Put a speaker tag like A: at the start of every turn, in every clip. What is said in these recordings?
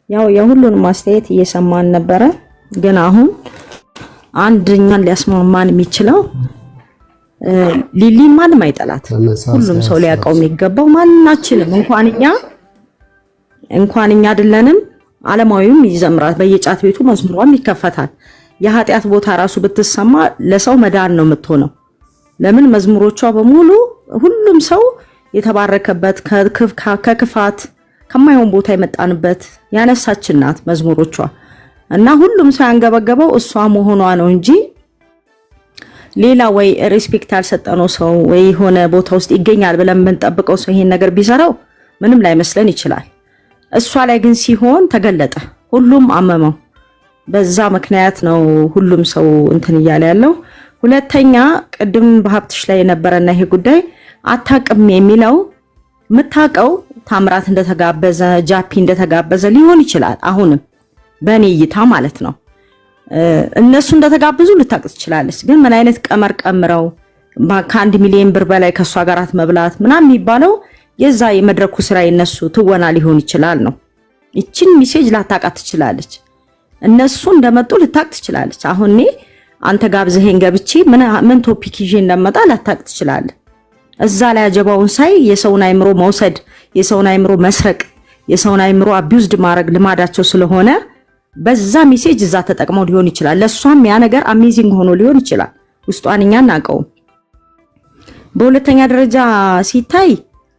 A: ያው የሁሉንም ማስተያየት እየሰማን ነበረ። ግን አሁን አንድኛን ሊያስማማን የሚችለው ሊሊ ማንም አይጠላት፣ ሁሉም ሰው ሊያውቀው የሚገባው ማንናችንም እንኳን እኛ አይደለንም ዓለማዊም ይዘምራል፣ በየጫት ቤቱ መዝሙሯም ይከፈታል። የኃጢያት ቦታ ራሱ ብትሰማ ለሰው መዳን ነው የምትሆነው። ለምን መዝሙሮቿ በሙሉ ሁሉም ሰው የተባረከበት ከክፋት ከማይሆን ቦታ የመጣንበት ያነሳችን ናት መዝሙሮቿ። እና ሁሉም ሰው ያንገበገበው እሷ መሆኗ ነው እንጂ ሌላ ወይ ሪስፔክት ያልሰጠነው ሰው ወይ ሆነ ቦታ ውስጥ ይገኛል ብለን የምንጠብቀው ሰው ይሄን ነገር ቢሰራው ምንም ላይመስለን ይችላል። እሷ ላይ ግን ሲሆን ተገለጠ፣ ሁሉም አመመው። በዛ ምክንያት ነው ሁሉም ሰው እንትን እያለ ያለው። ሁለተኛ ቅድም በሀብትሽ ላይ የነበረና ይሄ ጉዳይ አታቅም የሚለው ምታቀው ታምራት እንደተጋበዘ ጃፒ እንደተጋበዘ ሊሆን ይችላል። አሁንም በኔ እይታ ማለት ነው እነሱ እንደተጋበዙ ልታቅ ትችላለች። ግን ምን አይነት ቀመር ቀምረው ከ1 ሚሊዮን ብር በላይ ከሷ ጋራት መብላት ምናምን የሚባለው የዛ የመድረኩ ስራ የነሱ ትወና ሊሆን ይችላል ነው። እቺን ሜሴጅ ላታቃት ትችላለች። እነሱ እንደመጡ ልታቅ ትችላለች። አሁን አንተ ጋብዘኸኝ ገብቼ ምን ቶፒክ ይዤ እንደመጣ ላታቅ ትችላለች። እዛ ላይ አጀባውን ሳይ የሰውን አይምሮ መውሰድ፣ የሰውን አይምሮ መስረቅ፣ የሰውን አይምሮ አቢዩዝድ ማድረግ ልማዳቸው ስለሆነ በዛ ሜሴጅ እዛ ተጠቅመው ሊሆን ይችላል። ለሷም ያ ነገር አሜዚንግ ሆኖ ሊሆን ይችላል። ውስጧን እኛ እናቀው። በሁለተኛ ደረጃ ሲታይ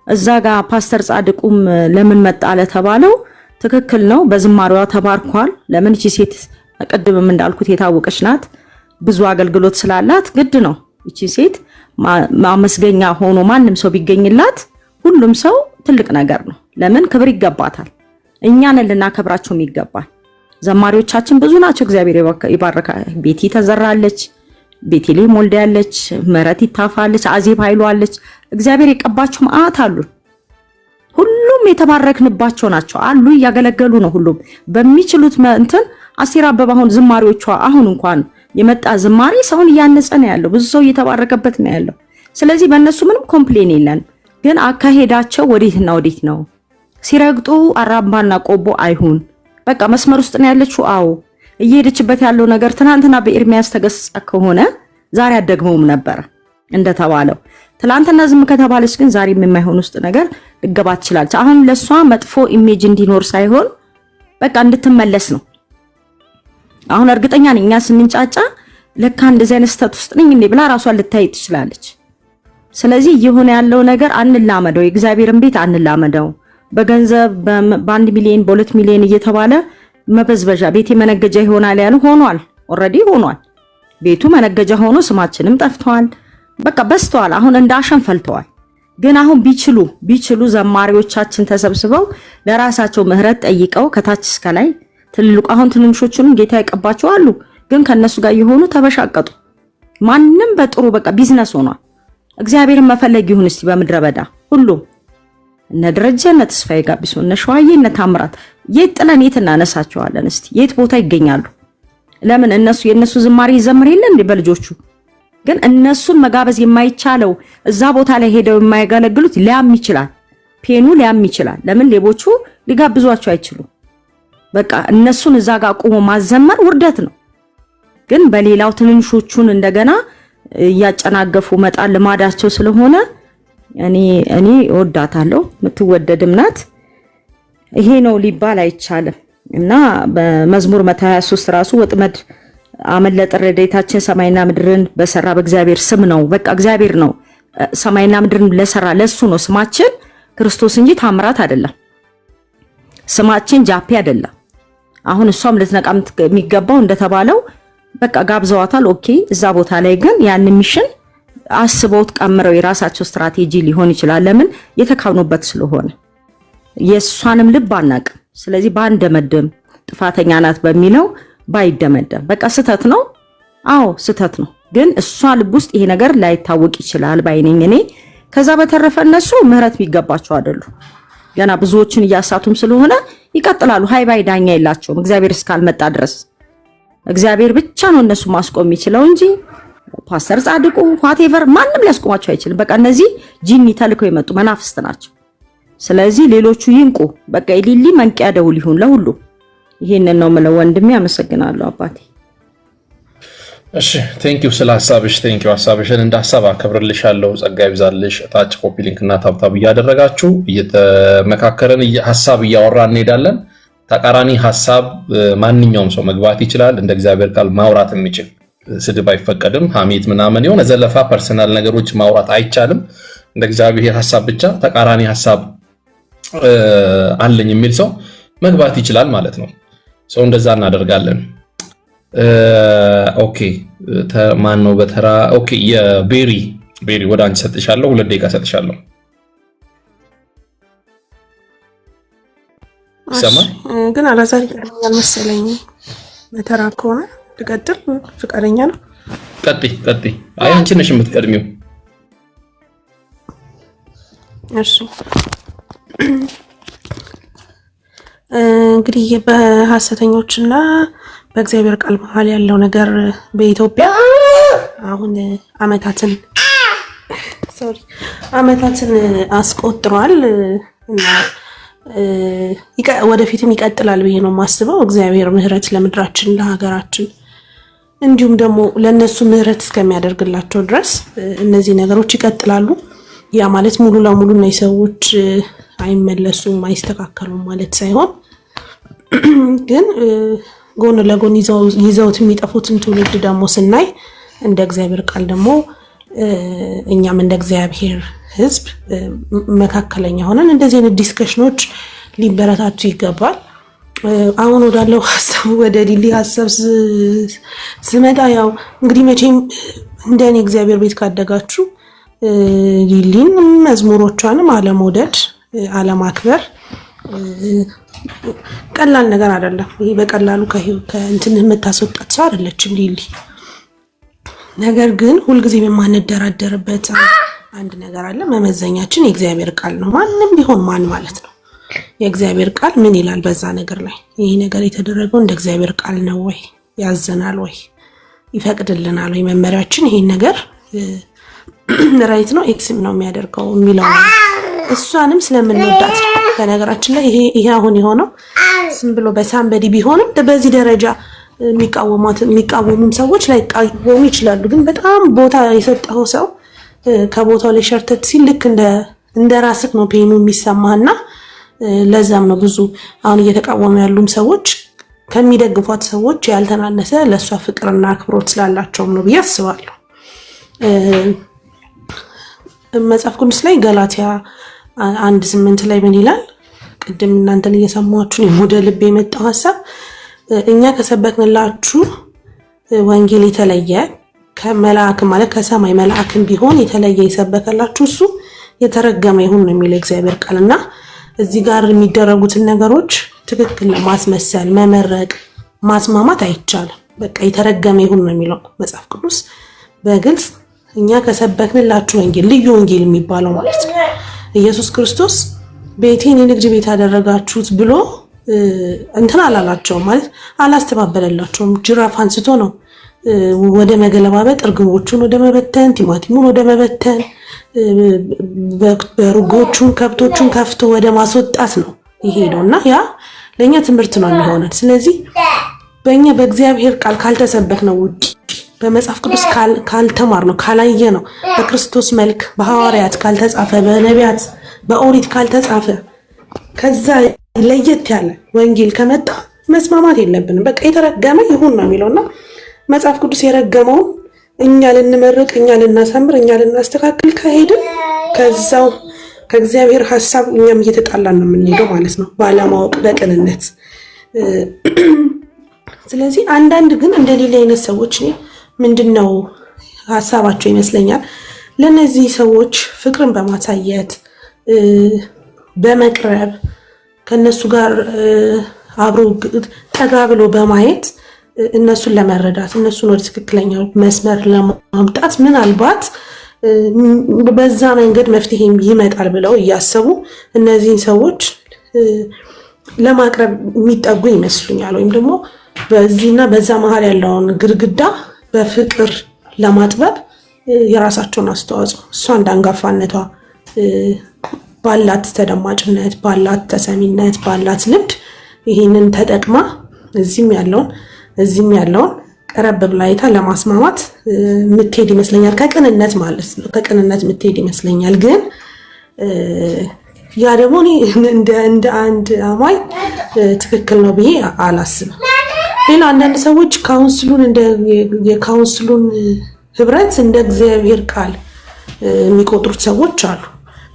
A: እዛ ጋር ፓስተር ጻድቁም ለምን መጣ ለተባለው ትክክል ነው። በዝማሬዋ ተባርኳል። ለምን እቺ ሴት ቀድምም እንዳልኩት የታወቀች ናት፣ ብዙ አገልግሎት ስላላት ግድ ነው እቺ ሴት ማመስገኛ ሆኖ ማንም ሰው ቢገኝላት ሁሉም ሰው ትልቅ ነገር ነው። ለምን ክብር ይገባታል። እኛን ልናከብራቸው ይገባል። ዘማሪዎቻችን ብዙ ናቸው፣ እግዚአብሔር ይባርካል። ቤቲ ተዘራለች፣ ቤቴሌም ወልዳለች፣ መረት ይታፋለች፣ አዜብ ኃይሉ አለች። እግዚአብሔር የቀባቸው ማአት አሉ። ሁሉም የተባረክንባቸው ናቸው አሉ፣ እያገለገሉ ነው። ሁሉም በሚችሉት እንትን አስቴር አበባ አሁን ዝማሪዎቿ አሁን እንኳን የመጣ ዝማሬ ሰውን እያነጸ ነው ያለው፣ ብዙ ሰው እየተባረከበት ነው ያለው። ስለዚህ በእነሱ ምንም ኮምፕሌን የለን። ግን አካሄዳቸው ወዴትና ወዴት ነው? ሲረግጡ አራምባና ቆቦ አይሁን። በቃ መስመር ውስጥ ነው ያለችው። አዎ እየሄደችበት ያለው ነገር ትናንትና በኤርሚያስ ተገሰጸ ከሆነ ዛሬ አደግመውም ነበር እንደተባለው። ትናንትና ዝም ከተባለች ግን ዛሬ የማይሆን ውስጥ ነገር ልገባ ትችላለች። አሁን ለሷ መጥፎ ኢሜጅ እንዲኖር ሳይሆን በቃ እንድትመለስ ነው። አሁን እርግጠኛ ነኝ እኛ ስንጫጫ ለካ እንደዚህ አይነት ስህተት ውስጥ ነኝ እንዴ ብላ ራሷን ልታይ ትችላለች። ስለዚህ የሆነ ያለው ነገር አንላመደው፣ የእግዚአብሔርን ቤት አንላመደው። በገንዘብ በ1 ሚሊዮን በ2 ሚሊዮን እየተባለ መበዝበዣ ቤቴ መነገጃ ይሆናል ያሉ ሆኗል። ኦሬዲ ሆኗል። ቤቱ መነገጃ ሆኖ ስማችንም ጠፍቷል። በቃ በስተዋል። አሁን እንዳሸን ፈልተዋል። ግን አሁን ቢችሉ ዘማሪዎቻችን ተሰብስበው ለራሳቸው ምህረት ጠይቀው ከታች እስከ ላይ ትልልቁ አሁን ትንንሾቹንም ጌታ ያቀባቸው አሉ። ግን ከነሱ ጋር የሆኑ ተበሻቀጡ። ማንም በጥሩ በቃ ቢዝነስ ሆኗል። እግዚአብሔርን መፈለግ ይሁን እስቲ በምድረ በዳ ሁሉ እነ ደረጀ እነ ተስፋዬ ጋቢሶ እነ ሸዋዬ እነ ታምራት የት ጥለን የት እናነሳቸዋለን? እስቲ የት ቦታ ይገኛሉ? ለምን የነሱ ዝማሬ ይዘምር የለ እንዴ በልጆቹ? ግን እነሱን መጋበዝ የማይቻለው እዛ ቦታ ላይ ሄደው የማይገለግሉት ሊያም ይችላል፣ ፔኑ ሊያም ይችላል። ለምን ሌቦቹ ሊጋብዟቸው አይችሉም? በቃ እነሱን እዛ ጋር ቆሞ ማዘመር ውርደት ነው። ግን በሌላው ትንንሾቹን እንደገና እያጨናገፉ መጣል ልማዳቸው ስለሆነ እኔ ወዳታለሁ። የምትወደድም ናት። ይሄ ነው ሊባል አይቻልም። እና በመዝሙር 123 ራሱ ወጥመድ አመለጠ ረድኤታችን ሰማይና ምድርን በሰራ በእግዚአብሔር ስም ነው። በቃ እግዚአብሔር ነው ሰማይና ምድርን ለሰራ ለሱ ነው ስማችን ክርስቶስ እንጂ ታምራት አይደለም። ስማችን ጃፒ አይደለም። አሁን እሷም ልትነቃም የሚገባው እንደተባለው በቃ ጋብዘዋታል። ኦኬ እዛ ቦታ ላይ ግን ያን ሚሽን አስበውት ቀምረው የራሳቸው ስትራቴጂ ሊሆን ይችላል። ለምን የተካኑበት ስለሆነ የሷንም ልብ አናቅም። ስለዚህ ባንደመደም ጥፋተኛ ናት በሚለው ባይደመደም በቃ ስተት ነው። አዎ ስተት ነው። ግን እሷ ልብ ውስጥ ይሄ ነገር ላይታወቅ ይችላል ባይነኝ እኔ። ከዛ በተረፈ እነሱ ምህረት የሚገባቸው አይደሉ። ገና ብዙዎችን እያሳቱም ስለሆነ ይቀጥላሉ። ሃይ ባይ ዳኛ የላቸውም እግዚአብሔር እስካልመጣ ድረስ። እግዚአብሔር ብቻ ነው እነሱ ማስቆም የሚችለው እንጂ ፓስተር ጻድቁ ዋቴቨር ማንም ሊያስቆማቸው አይችልም። በቃ እነዚህ ጂኒ ተልከው የመጡ መናፍስት ናቸው። ስለዚህ ሌሎቹ ይንቁ። በቃ የሊሊ መንቂያ ደውል ይሁን ለሁሉ። ይሄንን ነው የምለው ወንድሜ። አመሰግናለሁ አባቴ።
B: እሺ ቴንኪው ስለ ሐሳብሽ። ቴንኪው ሐሳብሽን እንደ ሐሳብ አከብርልሻለሁ። ጸጋ ይብዛልሽ። ታች ኮፒ ሊንክ እና ታብታብ እያደረጋችሁ እየተመካከረን ሐሳብ እያወራን እንሄዳለን። ተቃራኒ ሐሳብ ማንኛውም ሰው መግባት ይችላል። እንደ እግዚአብሔር ቃል ማውራት የሚችል ስድብ አይፈቀድም። ሐሜት ምናምን የሆነ ዘለፋ ፐርሰናል ነገሮች ማውራት አይቻልም። እንደ እግዚአብሔር ሐሳብ ብቻ ተቃራኒ ሐሳብ አለኝ የሚል ሰው መግባት ይችላል ማለት ነው። ሰው እንደዛ እናደርጋለን። ኦኬ ማን ነው በተራ? ኦኬ የቤሪ ወደ አንቺ ሰጥሻለሁ። 2 ደቂቃ ሰጥሻለሁ። ሰማ
C: ግን አላዛር ይቀርኛል መሰለኝ። በተራ ከሆነ ልቀጥል። ፍቃደኛ ነው?
B: ቀጥይ። አይ አንቺ ነሽ የምትቀድሚው።
C: እሺ እንግዲህ በሐሰተኞችና በእግዚአብሔር ቃል መሃል ያለው ነገር በኢትዮጵያ አሁን አመታትን አስቆጥሯል እና ወደፊትም ይቀጥላል ብዬ ነው የማስበው። እግዚአብሔር ምህረት ለምድራችን ለሀገራችን እንዲሁም ደግሞ ለነሱ ምህረት እስከሚያደርግላቸው ድረስ እነዚህ ነገሮች ይቀጥላሉ። ያ ማለት ሙሉ ለሙሉ ነው ሰዎች አይመለሱም አይስተካከሉም ማለት ሳይሆን ግን ጎን ለጎን ይዘውት የሚጠፉትን ትውልድ ደግሞ ስናይ እንደ እግዚአብሔር ቃል ደግሞ እኛም እንደ እግዚአብሔር ሕዝብ መካከለኛ ሆነን እንደዚህ አይነት ዲስከሽኖች ሊበረታቱ ይገባል። አሁን ወዳለው ሐሳብ ወደ ሊሊ ሐሳብ ስመጣ ያው እንግዲህ መቼም እንደኔ እግዚአብሔር ቤት ካደጋችሁ ሊሊን መዝሙሮቿንም አለመውደድ አለማክበር ቀላል ነገር አይደለም። ይሄ በቀላሉ ከእንትን የምታስወጣት ሰው አይደለችም ሊሊ። ነገር ግን ሁልጊዜ የማንደራደርበት አንድ ነገር አለ። መመዘኛችን የእግዚአብሔር ቃል ነው። ማንም ቢሆን ማን ማለት ነው የእግዚአብሔር ቃል ምን ይላል በዛ ነገር ላይ? ይሄ ነገር የተደረገው እንደ እግዚአብሔር ቃል ነው ወይ? ያዘናል ወይ? ይፈቅድልናል ወይ? መመሪያችን ይሄን ነገር ራይት ነው ኤክስም ነው የሚያደርገው የሚለው እሷንም ስለምንወዳት በነገራችን ላይ ይሄ አሁን የሆነው ዝም ብሎ በሳምበዲ ቢሆንም በዚህ ደረጃ የሚቃወሙም ሰዎች ላይ ቃወሙ ይችላሉ። ግን በጣም ቦታ የሰጠው ሰው ከቦታው ላይ ሸርተት ሲል ልክ እንደ ራስህ ነው ፔኑ የሚሰማህና ለዛም ነው ብዙ አሁን እየተቃወሙ ያሉም ሰዎች ከሚደግፏት ሰዎች ያልተናነሰ ለሷ ፍቅርና አክብሮት ስላላቸውም ነው ብዬ አስባለሁ። መጽሐፍ ቅዱስ ላይ ገላትያ 1:8 ላይ ምን ይላል? ቅድም እናንተን እየሰማችሁ ነው ወደ ልብ የመጣው ሐሳብ እኛ ከሰበክንላችሁ ወንጌል የተለየ ከመላእክ ማለት ከሰማይ መላእክም ቢሆን የተለየ የሰበከላችሁ እሱ የተረገመ ይሁን ነው የሚለው እግዚአብሔር ቃልና እዚህ ጋር የሚደረጉትን ነገሮች ትክክል ለማስመሰል መመረቅ ማስማማት አይቻልም። በቃ የተረገመ ይሁን ነው የሚለው መጽሐፍ ቅዱስ በግልጽ እኛ ከሰበክንላችሁ ወንጌል ልዩ ወንጌል የሚባለው ማለት ነው ኢየሱስ ክርስቶስ ቤቴን የንግድ ቤት አደረጋችሁት ብሎ እንትን አላላቸውም ማለት አላስተባበለላቸውም። ጅራፍ አንስቶ ነው ወደ መገለባበጥ እርግቦቹን ወደ መበተን ቲማቲሙን ወደ መበተን በሩጎቹን ከብቶቹን ከፍቶ ወደ ማስወጣት ነው ይሄደውና ያ ለኛ ትምህርት ነው የሚሆነው። ስለዚህ በእኛ በእግዚአብሔር ቃል ካልተሰበክ ነው ውጪ በመጽሐፍ ቅዱስ ካልተማር ነው ካላየ ነው በክርስቶስ መልክ በሐዋርያት ካልተጻፈ በነቢያት በኦሪት ካልተጻፈ ከዛ ለየት ያለ ወንጌል ከመጣ መስማማት የለብንም። በቃ የተረገመ ይሁን ነው የሚለውና መጽሐፍ ቅዱስ የረገመውን እኛ ልንመርቅ እኛ ልናሳምር እኛ ልናስተካክል ከሄድን ከዛው ከእግዚአብሔር ሐሳብ እኛም እየተጣላን ነው የምንሄደው ማለት ነው ባለማወቅ በቅንነት። ስለዚህ አንዳንድ ግን እንደሌላ አይነት ሰዎች ምንድነው ሐሳባቸው ይመስለኛል ለነዚህ ሰዎች ፍቅርን በማሳየት በመቅረብ ከነሱ ጋር አብሮ ጠጋ ብሎ በማየት እነሱን ለመረዳት እነሱን ወደ ትክክለኛው መስመር ለማምጣት ምናልባት በዛ መንገድ መፍትሄ ይመጣል ብለው እያሰቡ እነዚህን ሰዎች ለማቅረብ የሚጠጉ ይመስሉኛል። ወይም ደግሞ በዚህና በዛ መሃል ያለውን ግድግዳ በፍቅር ለማጥበብ የራሳቸውን አስተዋጽኦ እሷ እንዳንጋፋነቷ ባላት ተደማጭነት ባላት ተሰሚነት ባላት ልምድ ይሄንን ተጠቅማ እዚህም ያለውን ቀረብ ብላ አይታ ለማስማማት የምትሄድ ይመስለኛል። ከቅንነት ማለት ነው። ከቅንነት የምትሄድ ይመስለኛል። ግን ያ ደግሞ እንደ አንድ አማኝ ትክክል ነው ብዬ አላስብም። ሌላ አንዳንድ ሰዎች የካውንስሉን ህብረት እንደ እግዚአብሔር ቃል የሚቆጥሩት ሰዎች አሉ።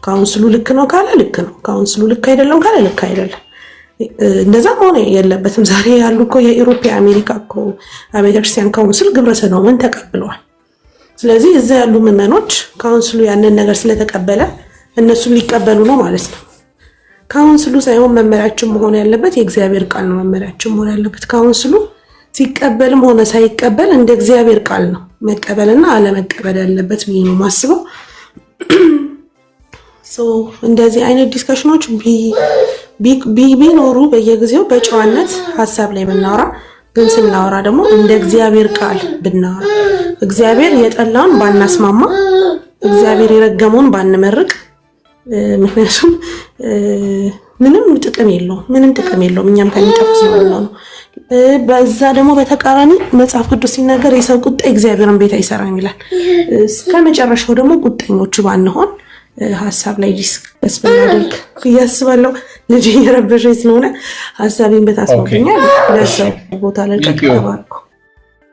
C: ካውንስሉ ልክ ነው ካለ ልክ ነው፣ ካውንስሉ ልክ አይደለም ካለ ልክ አይደለም። እንደዛ መሆን የለበትም። ዛሬ ያሉ እኮ የአውሮፓ አሜሪካ እኮ ቤተክርስቲያን ካውንስል ግብረ ሰዶምን ተቀብለዋል። ስለዚህ እዛ ያሉ ምዕመኖች ካውንስሉ ያንን ነገር ስለተቀበለ እነሱም ሊቀበሉ ነው ማለት ነው። ካውንስሉ ሳይሆን መመሪያችን መሆን ያለበት የእግዚአብሔር ቃል ነው መመሪያችን መሆን ያለበት። ካውንስሉ ሲቀበልም ሆነ ሳይቀበል እንደ እግዚአብሔር ቃል ነው መቀበልና አለመቀበል ያለበት ብዬ ነው የማስበው። እንደዚህ አይነት ዲስከሽኖች ቢኖሩ በየጊዜው በጨዋነት ሀሳብ ላይ ብናወራ፣ ግን ስናወራ ደግሞ እንደ እግዚአብሔር ቃል ብናወራ፣ እግዚአብሔር የጠላውን ባናስማማ፣ እግዚአብሔር የረገመውን ባንመርቅ። ምክንያቱም ምንም ጥቅም የለውም እኛም ከሚጠፉ ሲሆን ነው። በዛ ደግሞ በተቃራኒ መጽሐፍ ቅዱስ ሲናገር የሰው ቁጣ እግዚአብሔርን ቤት አይሰራም ይላል። እስከ መጨረሻው ደግሞ ቁጠኞች ባንሆን ሀሳብ ላይ ዲስከስ ብናደርግ እያስባለሁ። ልጅ እየረበሸኝ ስለሆነ ሀሳቤን በታስማማኛል። ለሰው ቦታ ለቀቀባርኩ።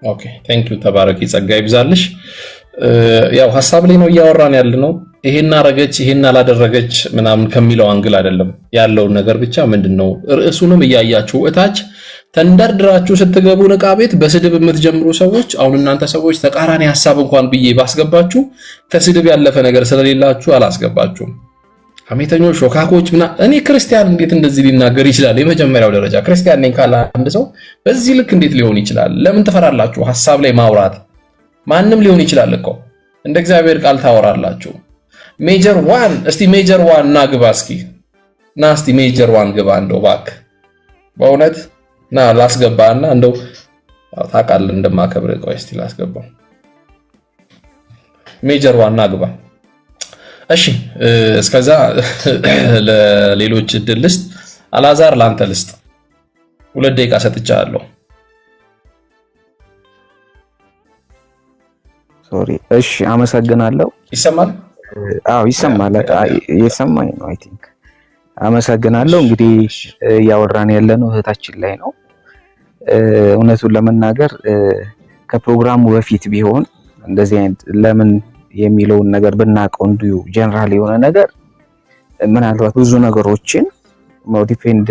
B: ኦኬ ቴንክ ዩ ተባረኪ፣ ጸጋ ይብዛልሽ። ያው ሀሳብ ላይ ነው እያወራን ያለ ነው። ይሄን አረገች ይሄን አላደረገች ምናምን ከሚለው አንግል አይደለም ያለውን ነገር ብቻ ምንድነው ርዕሱንም እያያችሁ እታች ተንደርድራችሁ ስትገቡ ንቃ ቤት በስድብ የምትጀምሩ ሰዎች፣ አሁን እናንተ ሰዎች ተቃራኒ ሐሳብ እንኳን ብዬ ባስገባችሁ ከስድብ ያለፈ ነገር ስለሌላችሁ አላስገባችሁም። ሐሜተኞች፣ ሾካኮች እኔ ክርስቲያን እንዴት እንደዚህ ሊናገር ይችላል? የመጀመሪያው ደረጃ ክርስቲያን ነኝ ካለ አንድ ሰው በዚህ ልክ እንዴት ሊሆን ይችላል? ለምን ትፈራላችሁ? ሐሳብ ላይ ማውራት ማንም ሊሆን ይችላል እኮ እንደ እግዚአብሔር ቃል ታወራላችሁ። ሜጀር ዋን እስቲ ሜጀር ዋን ና ግባ እስኪ ና እስቲ ሜጀር ዋን ግባ እንደው እባክህ በእውነት ና ላስገባና እንደው ታውቃለህ እንደማከብር ቆይ እስቲ ላስገባው። ሜጀር ዋን ና ግባ። እሺ እስከዛ ለሌሎች እድል ልስጥ። አላዛር ላንተ ልስጥ 2 ደቂቃ ሰጥቻለሁ።
D: ሶሪ እሺ አመሰግናለሁ።
B: ይሰማል?
D: አዎ ይሰማል። እየሰማኝ ነው አይ ቲንክ። አመሰግናለሁ። እንግዲህ ያወራን ያለነው እህታችን ላይ ነው። እውነቱን ለመናገር ከፕሮግራሙ በፊት ቢሆን እንደዚህ አይነት ለምን የሚለውን ነገር ብናቀው እንዲሁ ጀነራል የሆነ ነገር ምናልባት ብዙ ነገሮችን ዲፌንድ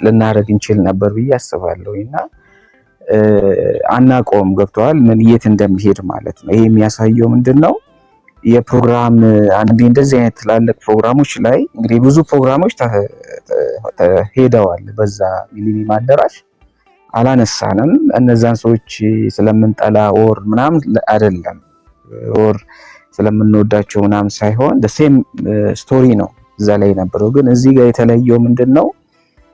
D: ልናደርግ እንችል ነበር ብዬ አስባለሁና አናቆም ገብቷል ምን የት እንደሚሄድ ማለት ነው። ይሄ የሚያሳየው ምንድነው የፕሮግራም አንዴ እንደዚህ አይነት ትላልቅ ፕሮግራሞች ላይ እንግዲህ ብዙ ፕሮግራሞች ሄደዋል። በዛ ሚሊኒየም አዳራሽ አላነሳንም። እነዛን ሰዎች ስለምንጠላ ኦር ምናምን አይደለም ኦር ስለምንወዳቸው ምናምን ሳይሆን the same ስቶሪ ነው እዛ ላይ ነበረው። ግን እዚህ ጋር የተለየው ምንድነው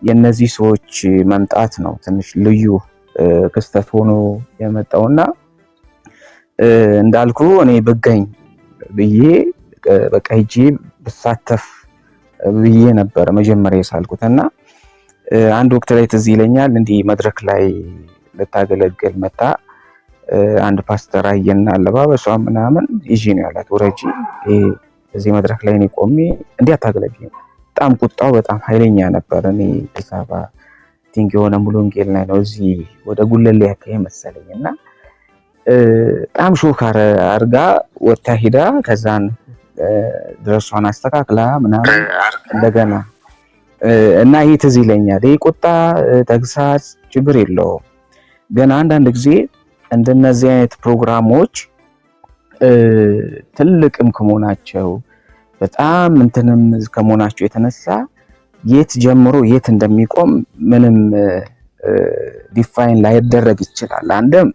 D: የነዚህ ሰዎች መምጣት ነው ትንሽ ልዩ ክስተት ሆኖ የመጣውና እንዳልኩ እኔ ብገኝ ብዬ በቃ ሂጂ ብሳተፍ ብዬ ነበር መጀመሪያ የሳልኩትና አንድ ወቅት ላይ ትዝ ይለኛል እንዲህ መድረክ ላይ ልታገለግል መጣ አንድ ፓስተር አየና አለባበሷ ምናምን ይጂ ነው ያላት ወረጂ እዚህ መድረክ ላይ እኔ ቆሜ እንዲህ አታገለግኝ። በጣም ቁጣው በጣም ኃይለኛ ነበር። እኔ ተሳባ ቲንክ የሆነ ሙሉ ወንጌል ላይ ነው እዚህ ወደ ጉለሌ ያከየ መሰለኝና በጣም ሾካር አርጋ ወጣ ሄዳ ከዛን ድረሷን አስተካክላ ምናምን እንደገና እና ይሄ ትዝ ይለኛል። ይሄ ቁጣ ተግሳጽ ችግር የለውም። ግን አንዳንድ ጊዜ እንደነዚህ አይነት ፕሮግራሞች ትልቅም ከመሆናቸው በጣም እንትንም ከመሆናቸው የተነሳ የት ጀምሮ የት እንደሚቆም ምንም ዲፋይን ላይደረግ ይችላል። አንድም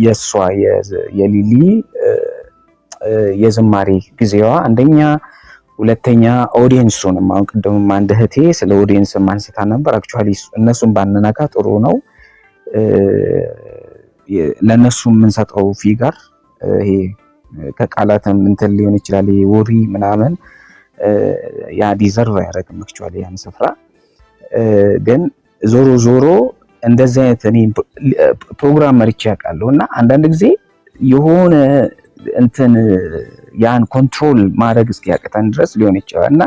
D: የሷ የሊሊ የዝማሬ ጊዜዋ አንደኛ፣ ሁለተኛ ኦዲየንሱንም አሁን ቅድም አንድ እህቴ ስለ ኦዲየንስ ማንስታ ነበር። አክቹአሊ እነሱን ባንነካ ጥሩ ነው። ለነሱ የምንሰጠው ፊገር ይሄ ከቃላትም እንትን ሊሆን ይችላል ወሪ ምናምን ያ ዲዘርቭ ያደርግም አክቹአሊ ያን ስፍራ። ግን ዞሮ ዞሮ እንደዚህ አይነት እኔ ፕሮግራም መርጬ ያውቃለሁና አንዳንድ ጊዜ የሆነ እንትን ያን ኮንትሮል ማድረግ እስኪያቅተን ድረስ ሊሆን ይችላልና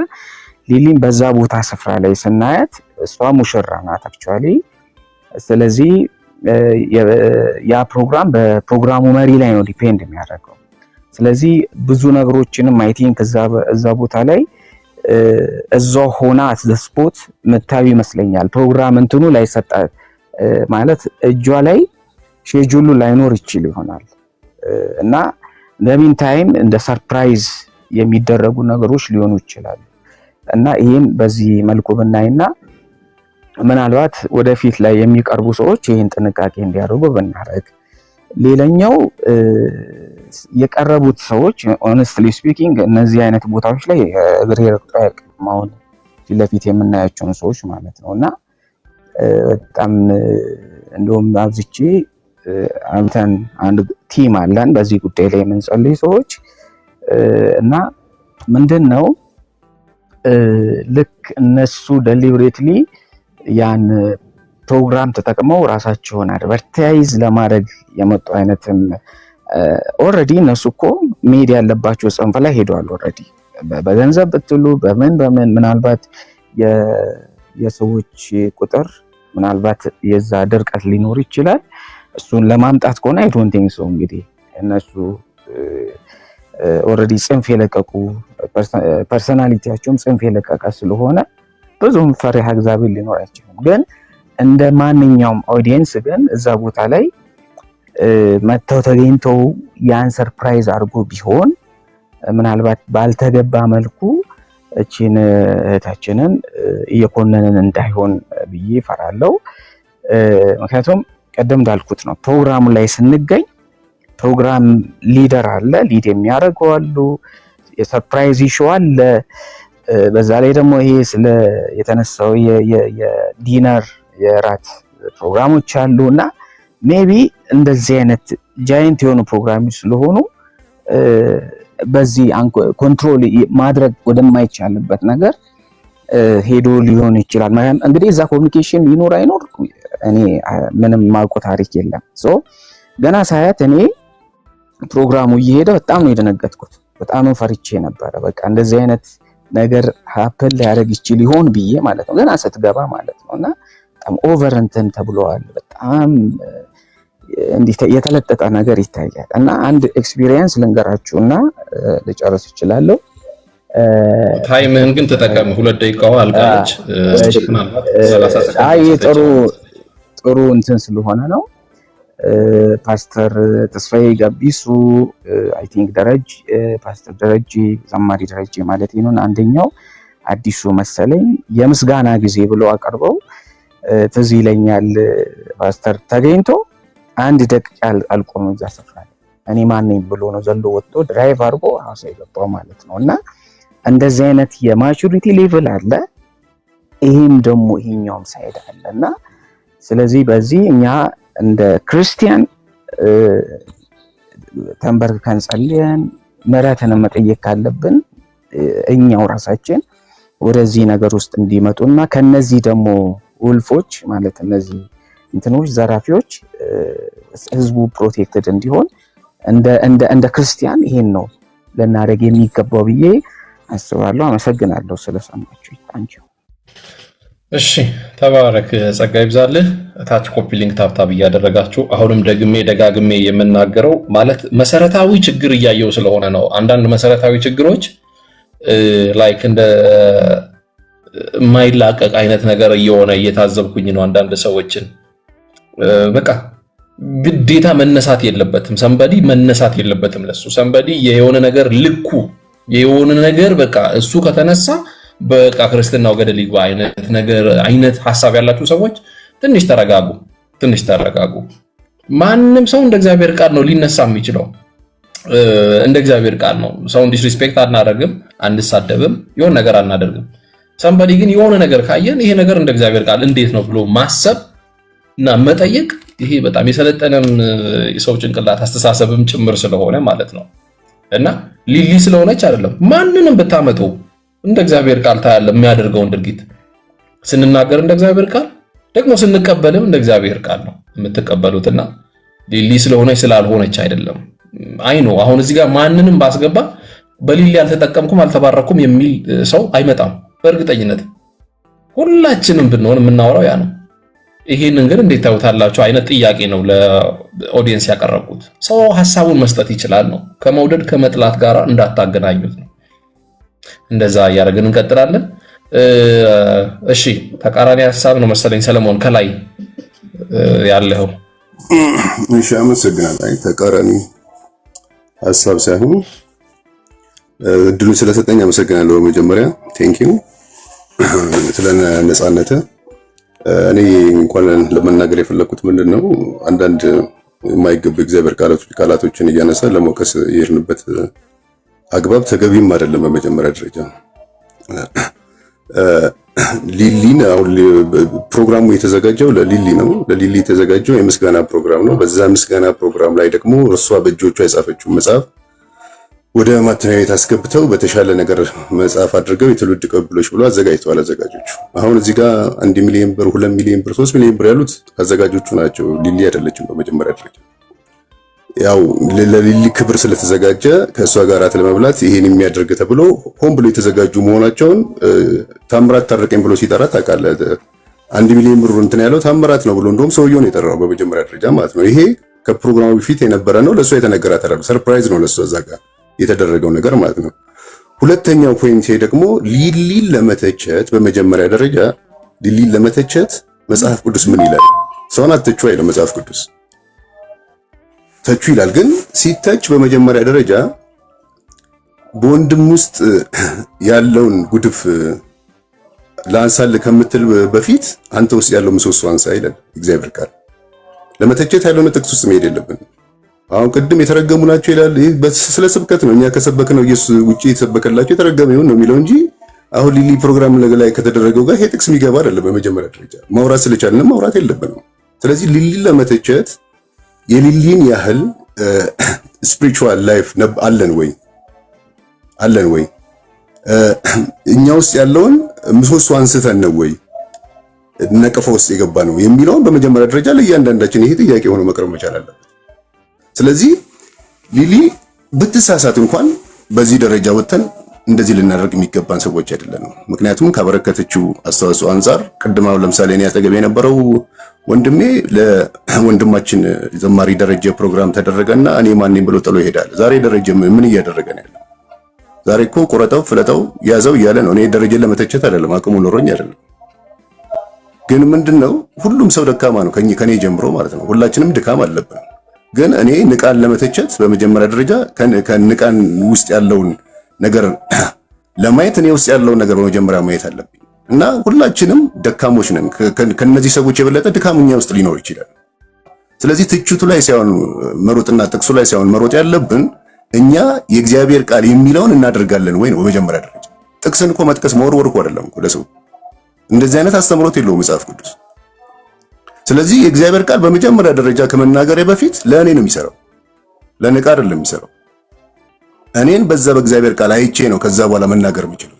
D: ሊሊን በዛ ቦታ ስፍራ ላይ ስናያት እሷ ሙሽራ ናት አክቹአሊ። ስለዚህ ያ ፕሮግራም በፕሮግራሙ መሪ ላይ ነው ዲፔንድ የሚያደርገው። ስለዚህ ብዙ ነገሮችንም አይ ቲንክ እዛ ቦታ ላይ እዛው ሆና ስፖት መታዊ ይመስለኛል። ፕሮግራም እንትኑ ላይ ሰጣ ማለት እጇ ላይ ሼጁሉ ላይኖር ይችል ይሆናል እና ለሚን ታይም እንደ ሰርፕራይዝ የሚደረጉ ነገሮች ሊሆኑ ይችላሉ እና ይሄን በዚህ መልኩ ብናይና ምናልባት ወደፊት ላይ የሚቀርቡ ሰዎች ይሄን ጥንቃቄ እንዲያደርጉ ብናረግ። ሌላኛው የቀረቡት ሰዎች ሆነስትሊ ስፒኪንግ እነዚህ አይነት ቦታዎች ላይ እግሬ ረግጦ አያውቅም። አሁን ፊት ለፊት የምናያቸውን ሰዎች ማለት ነውና በጣም እንደውም አብዝቼ አንድ ቲም አለን በዚህ ጉዳይ ላይ የምንጸልይ ሰዎች እና ምንድነው ልክ እነሱ ዴሊብሬትሊ ያን ፕሮግራም ተጠቅመው ራሳቸውን አድቨርታይዝ ለማድረግ የመጡ አይነትም ኦሬዲ እነሱ እኮ ሜዲ ያለባቸው ጽንፍ ላይ ሄደዋል። ኦሬዲ በገንዘብ ብትሉ በምን ምናልባት የሰዎች ቁጥር ምናልባት የዛ ድርቀት ሊኖር ይችላል። እሱን ለማምጣት ከሆነ አይ ዶንት ቲንክ ሶ እንግዲህ እነሱ ኦሬዲ ጽንፍ የለቀቁ ፐርሰናሊቲያቸውም ጽንፍ የለቀቀ ስለሆነ ብዙም ፈሪሃ እግዚአብሔር ሊኖር አይችልም። ግን እንደ ማንኛውም ኦዲየንስ ግን እዛ ቦታ ላይ መተው ተገኝተው ያን ሰርፕራይዝ አድርጎ ቢሆን ምናልባት ባልተገባ መልኩ እቺን እህታችንን እየኮነንን እንዳይሆን ብዬ ፈራለሁ። ምክንያቱም ቀደም እንዳልኩት ነው ፕሮግራሙ ላይ ስንገኝ ፕሮግራም ሊደር አለ፣ ሊድ የሚያደርገው አሉ፣ የሰርፕራይዝ ኢሹ አለ። በዛ ላይ ደግሞ ይሄ ስለ የተነሳው የዲነር የራት ፕሮግራሞች አሉና ሜቢ እንደዚህ አይነት ጃይንት የሆኑ ፕሮግራሞች ስለሆኑ በዚህ ኮንትሮል ማድረግ ወደማይቻልበት ነገር ሄዶ ሊሆን ይችላል። እንግዲህ እዛ ኮሚኒኬሽን ሊኖር አይኖር እኔ ምንም ማውቀው ታሪክ የለም። ሶ ገና ሳያት እኔ ፕሮግራሙ እየሄደ በጣም ነው የደነገጥኩት። በጣም ፈርቼ ነበረ። በቃ እንደዚህ አይነት ነገር ሀፕን ሊያደርግ ይችል ይሆን ብዬ ማለት ነው ገና ስትገባ ማለት ነውና በጣም ኦቨር እንትን ተብሏል። በጣም እንዲህ የተለጠጠ ነገር ይታያል። እና አንድ ኤክስፒሪየንስ ልንገራችሁና ልጨርስ እችላለሁ።
B: ታይምህን ግን ተጠቀም። 2 ደቂቃው አልቃለች።
D: አይ ጥሩ እንትን ስለሆነ ነው። ፓስተር ተስፋዬ ጋቢሱ አይ ቲንክ ፓስተር ደረጀ ዘማሪ ደረጀ ማለት ነው አንደኛው አዲሱ መሰለኝ የምስጋና ጊዜ ብሎ አቀርበው ትዝ ይለኛል። ፓስተር ተገኝቶ 1 ደቂቃ አልቆም እዛ ስፍራ ላይ እኔ ማን ነኝ ብሎ ነው ዘሎ ወጥቶ ድራይቭ አድርጎ ሐዋሳ የገባው ማለት ነውና እንደዚህ አይነት የማቹሪቲ ሌቭል አለ። ይሄም ደግሞ ይሄኛውም ሳይድ አለና ስለዚህ በዚህ እኛ እንደ ክርስቲያን ተንበርክከን ጸልየን ምሕረትን መጠየቅ ካለብን እኛው ራሳችን ወደዚህ ነገር ውስጥ እንዲመጡና ከነዚህ ደግሞ ውልፎች ማለት እነዚህ እንትኖች ዘራፊዎች ህዝቡ ፕሮቴክትድ እንዲሆን እንደ ክርስቲያን ይሄን ነው ለናደርግ የሚገባው ብዬ አስባለሁ። አመሰግናለሁ ስለሰማችሁ። ታንኪዩ።
B: እሺ ተባረክ፣ ጸጋ ይብዛልህ። ታች ኮፒ ሊንክ ታብታብ እያደረጋችሁ አሁንም ደጋግሜ የምናገረው ማለት መሰረታዊ ችግር እያየው ስለሆነ ነው። አንዳንድ መሰረታዊ ችግሮች ላይክ እንደ ማይላቀቅ አይነት ነገር እየሆነ እየታዘብኩኝ ነው። አንዳንድ ሰዎችን በቃ ግዴታ መነሳት የለበትም ሰንበዲ መነሳት የለበትም ለሱ ሰንበዲ የሆነ ነገር ልኩ የሆነ ነገር በቃ እሱ ከተነሳ በቃ ክርስትናው ገደል ይግባ አይነት ሐሳብ ያላችሁ ሰዎች ትንሽ ተረጋጉ። ማንም ሰው እንደ እግዚአብሔር ቃል ነው ሊነሳ የሚችለው። እንደ እግዚአብሔር ቃል ነው። ሰውን ዲስሪስፔክት አናደርግም፣ አንሳደብም፣ የሆነ ነገር አናደርግም። ሰንበዲ ግን የሆነ ነገር ካየን ይሄ ነገር እንደ እግዚአብሔር ቃል እንዴት ነው ብሎ ማሰብ እና መጠየቅ ይሄ በጣም የሰለጠነም የሰው ጭንቅላት አስተሳሰብም ጭምር ስለሆነ ማለት ነው። እና ሊሊ ስለሆነች አይደለም ማንንም ብታመጡ እንደ እግዚአብሔር ቃል ታያለ የሚያደርገውን ድርጊት ስንናገር እንደ እግዚአብሔር ቃል ደግሞ ስንቀበልም እንደ እግዚአብሔር ቃል ነው የምትቀበሉትና ሊሊ ስለሆነች ስላልሆነች አይደለም። አይኖ አሁን እዚህ ጋር ማንንም ባስገባ በሊሊ አልተጠቀምኩም አልተባረኩም የሚል ሰው አይመጣም። በእርግጠኝነት ሁላችንም ብንሆን የምናወራው ያ ነው። ይሄንን ግን እንዴት ታዩታላችሁ አይነት ጥያቄ ነው ለኦዲየንስ ያቀረብኩት። ሰው ሐሳቡን መስጠት ይችላል ነው። ከመውደድ ከመጥላት ጋር እንዳታገናኙት ነው። እንደዛ እያደረግን እንቀጥላለን። እሺ ተቃራኒ ሐሳብ ነው መሰለኝ ሰለሞን ከላይ ያለው።
E: እሺ አመሰግናለሁ። ተቃራኒ ሐሳብ ሳይሆን እድሉን ስለሰጠኝ አመሰግናለሁ። በመጀመሪያ ቴንኪው ስለ ነፃነት። እኔ እንኳን ለመናገር የፈለኩት ምንድነው አንዳንድ የማይገቡ እግዚአብሔር ቃላቶችን እያነሳ ለሞከስ የሄድንበት አግባብ ተገቢም አይደለም። በመጀመሪያ ደረጃ ሊሊን አሁን ፕሮግራሙ የተዘጋጀው ለሊሊ ነው። ለሊሊ የተዘጋጀው የምስጋና ፕሮግራም ነው። በዛ ምስጋና ፕሮግራም ላይ ደግሞ እርሷ በእጆቿ የጻፈችው መጽሐፍ ወደ ማተሚያ ቤት አስገብተው በተሻለ ነገር መጽሐፍ አድርገው የትውልድ ቅብብሎች ብሎ አዘጋጅተዋል አዘጋጆቹ። አሁን እዚህ ጋር 1 ሚሊዮን ብር፣ 2 ሚሊዮን ብር፣ 3 ሚሊዮን ብር ያሉት አዘጋጆቹ ናቸው። ሊሊ አይደለችም። በመጀመሪያ ደረጃ ያው ለሊሊ ክብር ስለተዘጋጀ ከእሷ ጋር አራት ለመብላት ይሄን የሚያደርግ ተብሎ ሆን ብሎ የተዘጋጁ መሆናቸውን ታምራት ታረቀኝ ብሎ ሲጠራ ታውቃለህ። 1 ሚሊዮን ብር እንትን ያለው ታምራት ነው ብሎ እንደውም ሰውየውን የጠራው በመጀመሪያ ደረጃ ማለት ነው። ይሄ ከፕሮግራሙ በፊት የነበረ ነው። ለእሷ የተነገራት አይደለም። ሰርፕራይዝ ነው ለእሷ እዛ ጋር የተደረገው ነገር ማለት ነው። ሁለተኛው ፖይንት ደግሞ ሊሊን ለመተቸት በመጀመሪያ ደረጃ ሊሊን ለመተቸት መጽሐፍ ቅዱስ ምን ይላል? ሰውን አትተቹ አይልም መጽሐፍ ቅዱስ። ተቹ ይላል። ግን ሲተች በመጀመሪያ ደረጃ በወንድም ውስጥ ያለውን ጉድፍ ላንሳል ከምትል በፊት አንተ ውስጥ ያለው ምሰሶ አንሳ ይላል እግዚአብሔር ቃል። ለመተቸት ያለውን ጥቅስ ውስጥ መሄድ የለብንም። አሁን ቅድም የተረገሙ ናቸው ይላል። ስለ ስብከት ነው። እኛ ከሰበክነው ኢየሱስ ውጪ የተሰበከላቸው የተረገመ ይሁን ነው የሚለው እንጂ አሁን ሊሊ ፕሮግራም ላይ ከተደረገው ጋር ይሄ ጥቅስ የሚገባ አይደለም። በመጀመሪያ ደረጃ ማውራት ስለቻልን ማውራት የለብንም። ስለዚህ ሊሊን ለመተቸት የሊሊን ያህል ስፒሪቹዋል ላይፍ አለን ወይ እኛ ውስጥ ያለውን ምሰሶ አንስተን ነው ወይ ነቀፋ ውስጥ የገባ ነው የሚለውን በመጀመሪያ ደረጃ ለእያንዳንዳችን ይሄ ጥያቄ ሆኖ መቅረብ መቻል አለበት። ስለዚህ ሊሊ ብትሳሳት እንኳን በዚህ ደረጃ ወጥተን እንደዚህ ልናደርግ የሚገባን ሰዎች አይደለንም። ምክንያቱም ካበረከተችው አስተዋጽኦ አንፃር ቅድማው ለምሳሌ እኔ አጠገብ የነበረው ወንድሜ ለወንድማችን ዘማሪ ደረጀ ፕሮግራም ተደረገና እኔ ማን ነኝ ብሎ ጥሎ ይሄዳል። ዛሬ ደረጀ ምን እያደረገ ነው ያለው? ዛሬ እኮ ቁረጠው ፍለጠው ያዘው እያለ ነው። እኔ ደረጀን ለመተቸት አይደለም፣ አቅሙ ኖሮኝ አይደለም። ግን ምንድነው ሁሉም ሰው ደካማ ነው፣ ከኔ ጀምሮ ማለት ነው። ሁላችንም ድካም አለብን። ግን እኔ ንቃን ለመተቸት በመጀመሪያ ደረጃ ከንቃን ውስጥ ያለውን ነገር ለማየት እኔ ውስጥ ያለውን ነገር በመጀመሪያ ማየት አለብኝ። እና ሁላችንም ደካሞች ነን። ከነዚህ ሰዎች የበለጠ ድካምኛ ውስጥ ሊኖር ይችላል። ስለዚህ ትችቱ ላይ ሳይሆን መሮጥና ጥቅሱ ላይ ሳይሆን መሮጥ ያለብን እኛ የእግዚአብሔር ቃል የሚለውን እናደርጋለን ወይ ነው በመጀመሪያ ደረጃ። ጥቅስን እኮ መጥቀስ መወርወር እኮ አይደለም እኮ ለሰው እንደዚህ አይነት አስተምሮት የለውም መጽሐፍ ቅዱስ። ስለዚህ የእግዚአብሔር ቃል በመጀመሪያ ደረጃ ከመናገሬ በፊት ለእኔ ነው የሚሰራው፣ ለንቃ አይደለም የሚሰራው። እኔን በዛ በእግዚአብሔር ቃል አይቼ ነው ከዛ በኋላ መናገር የምችለው።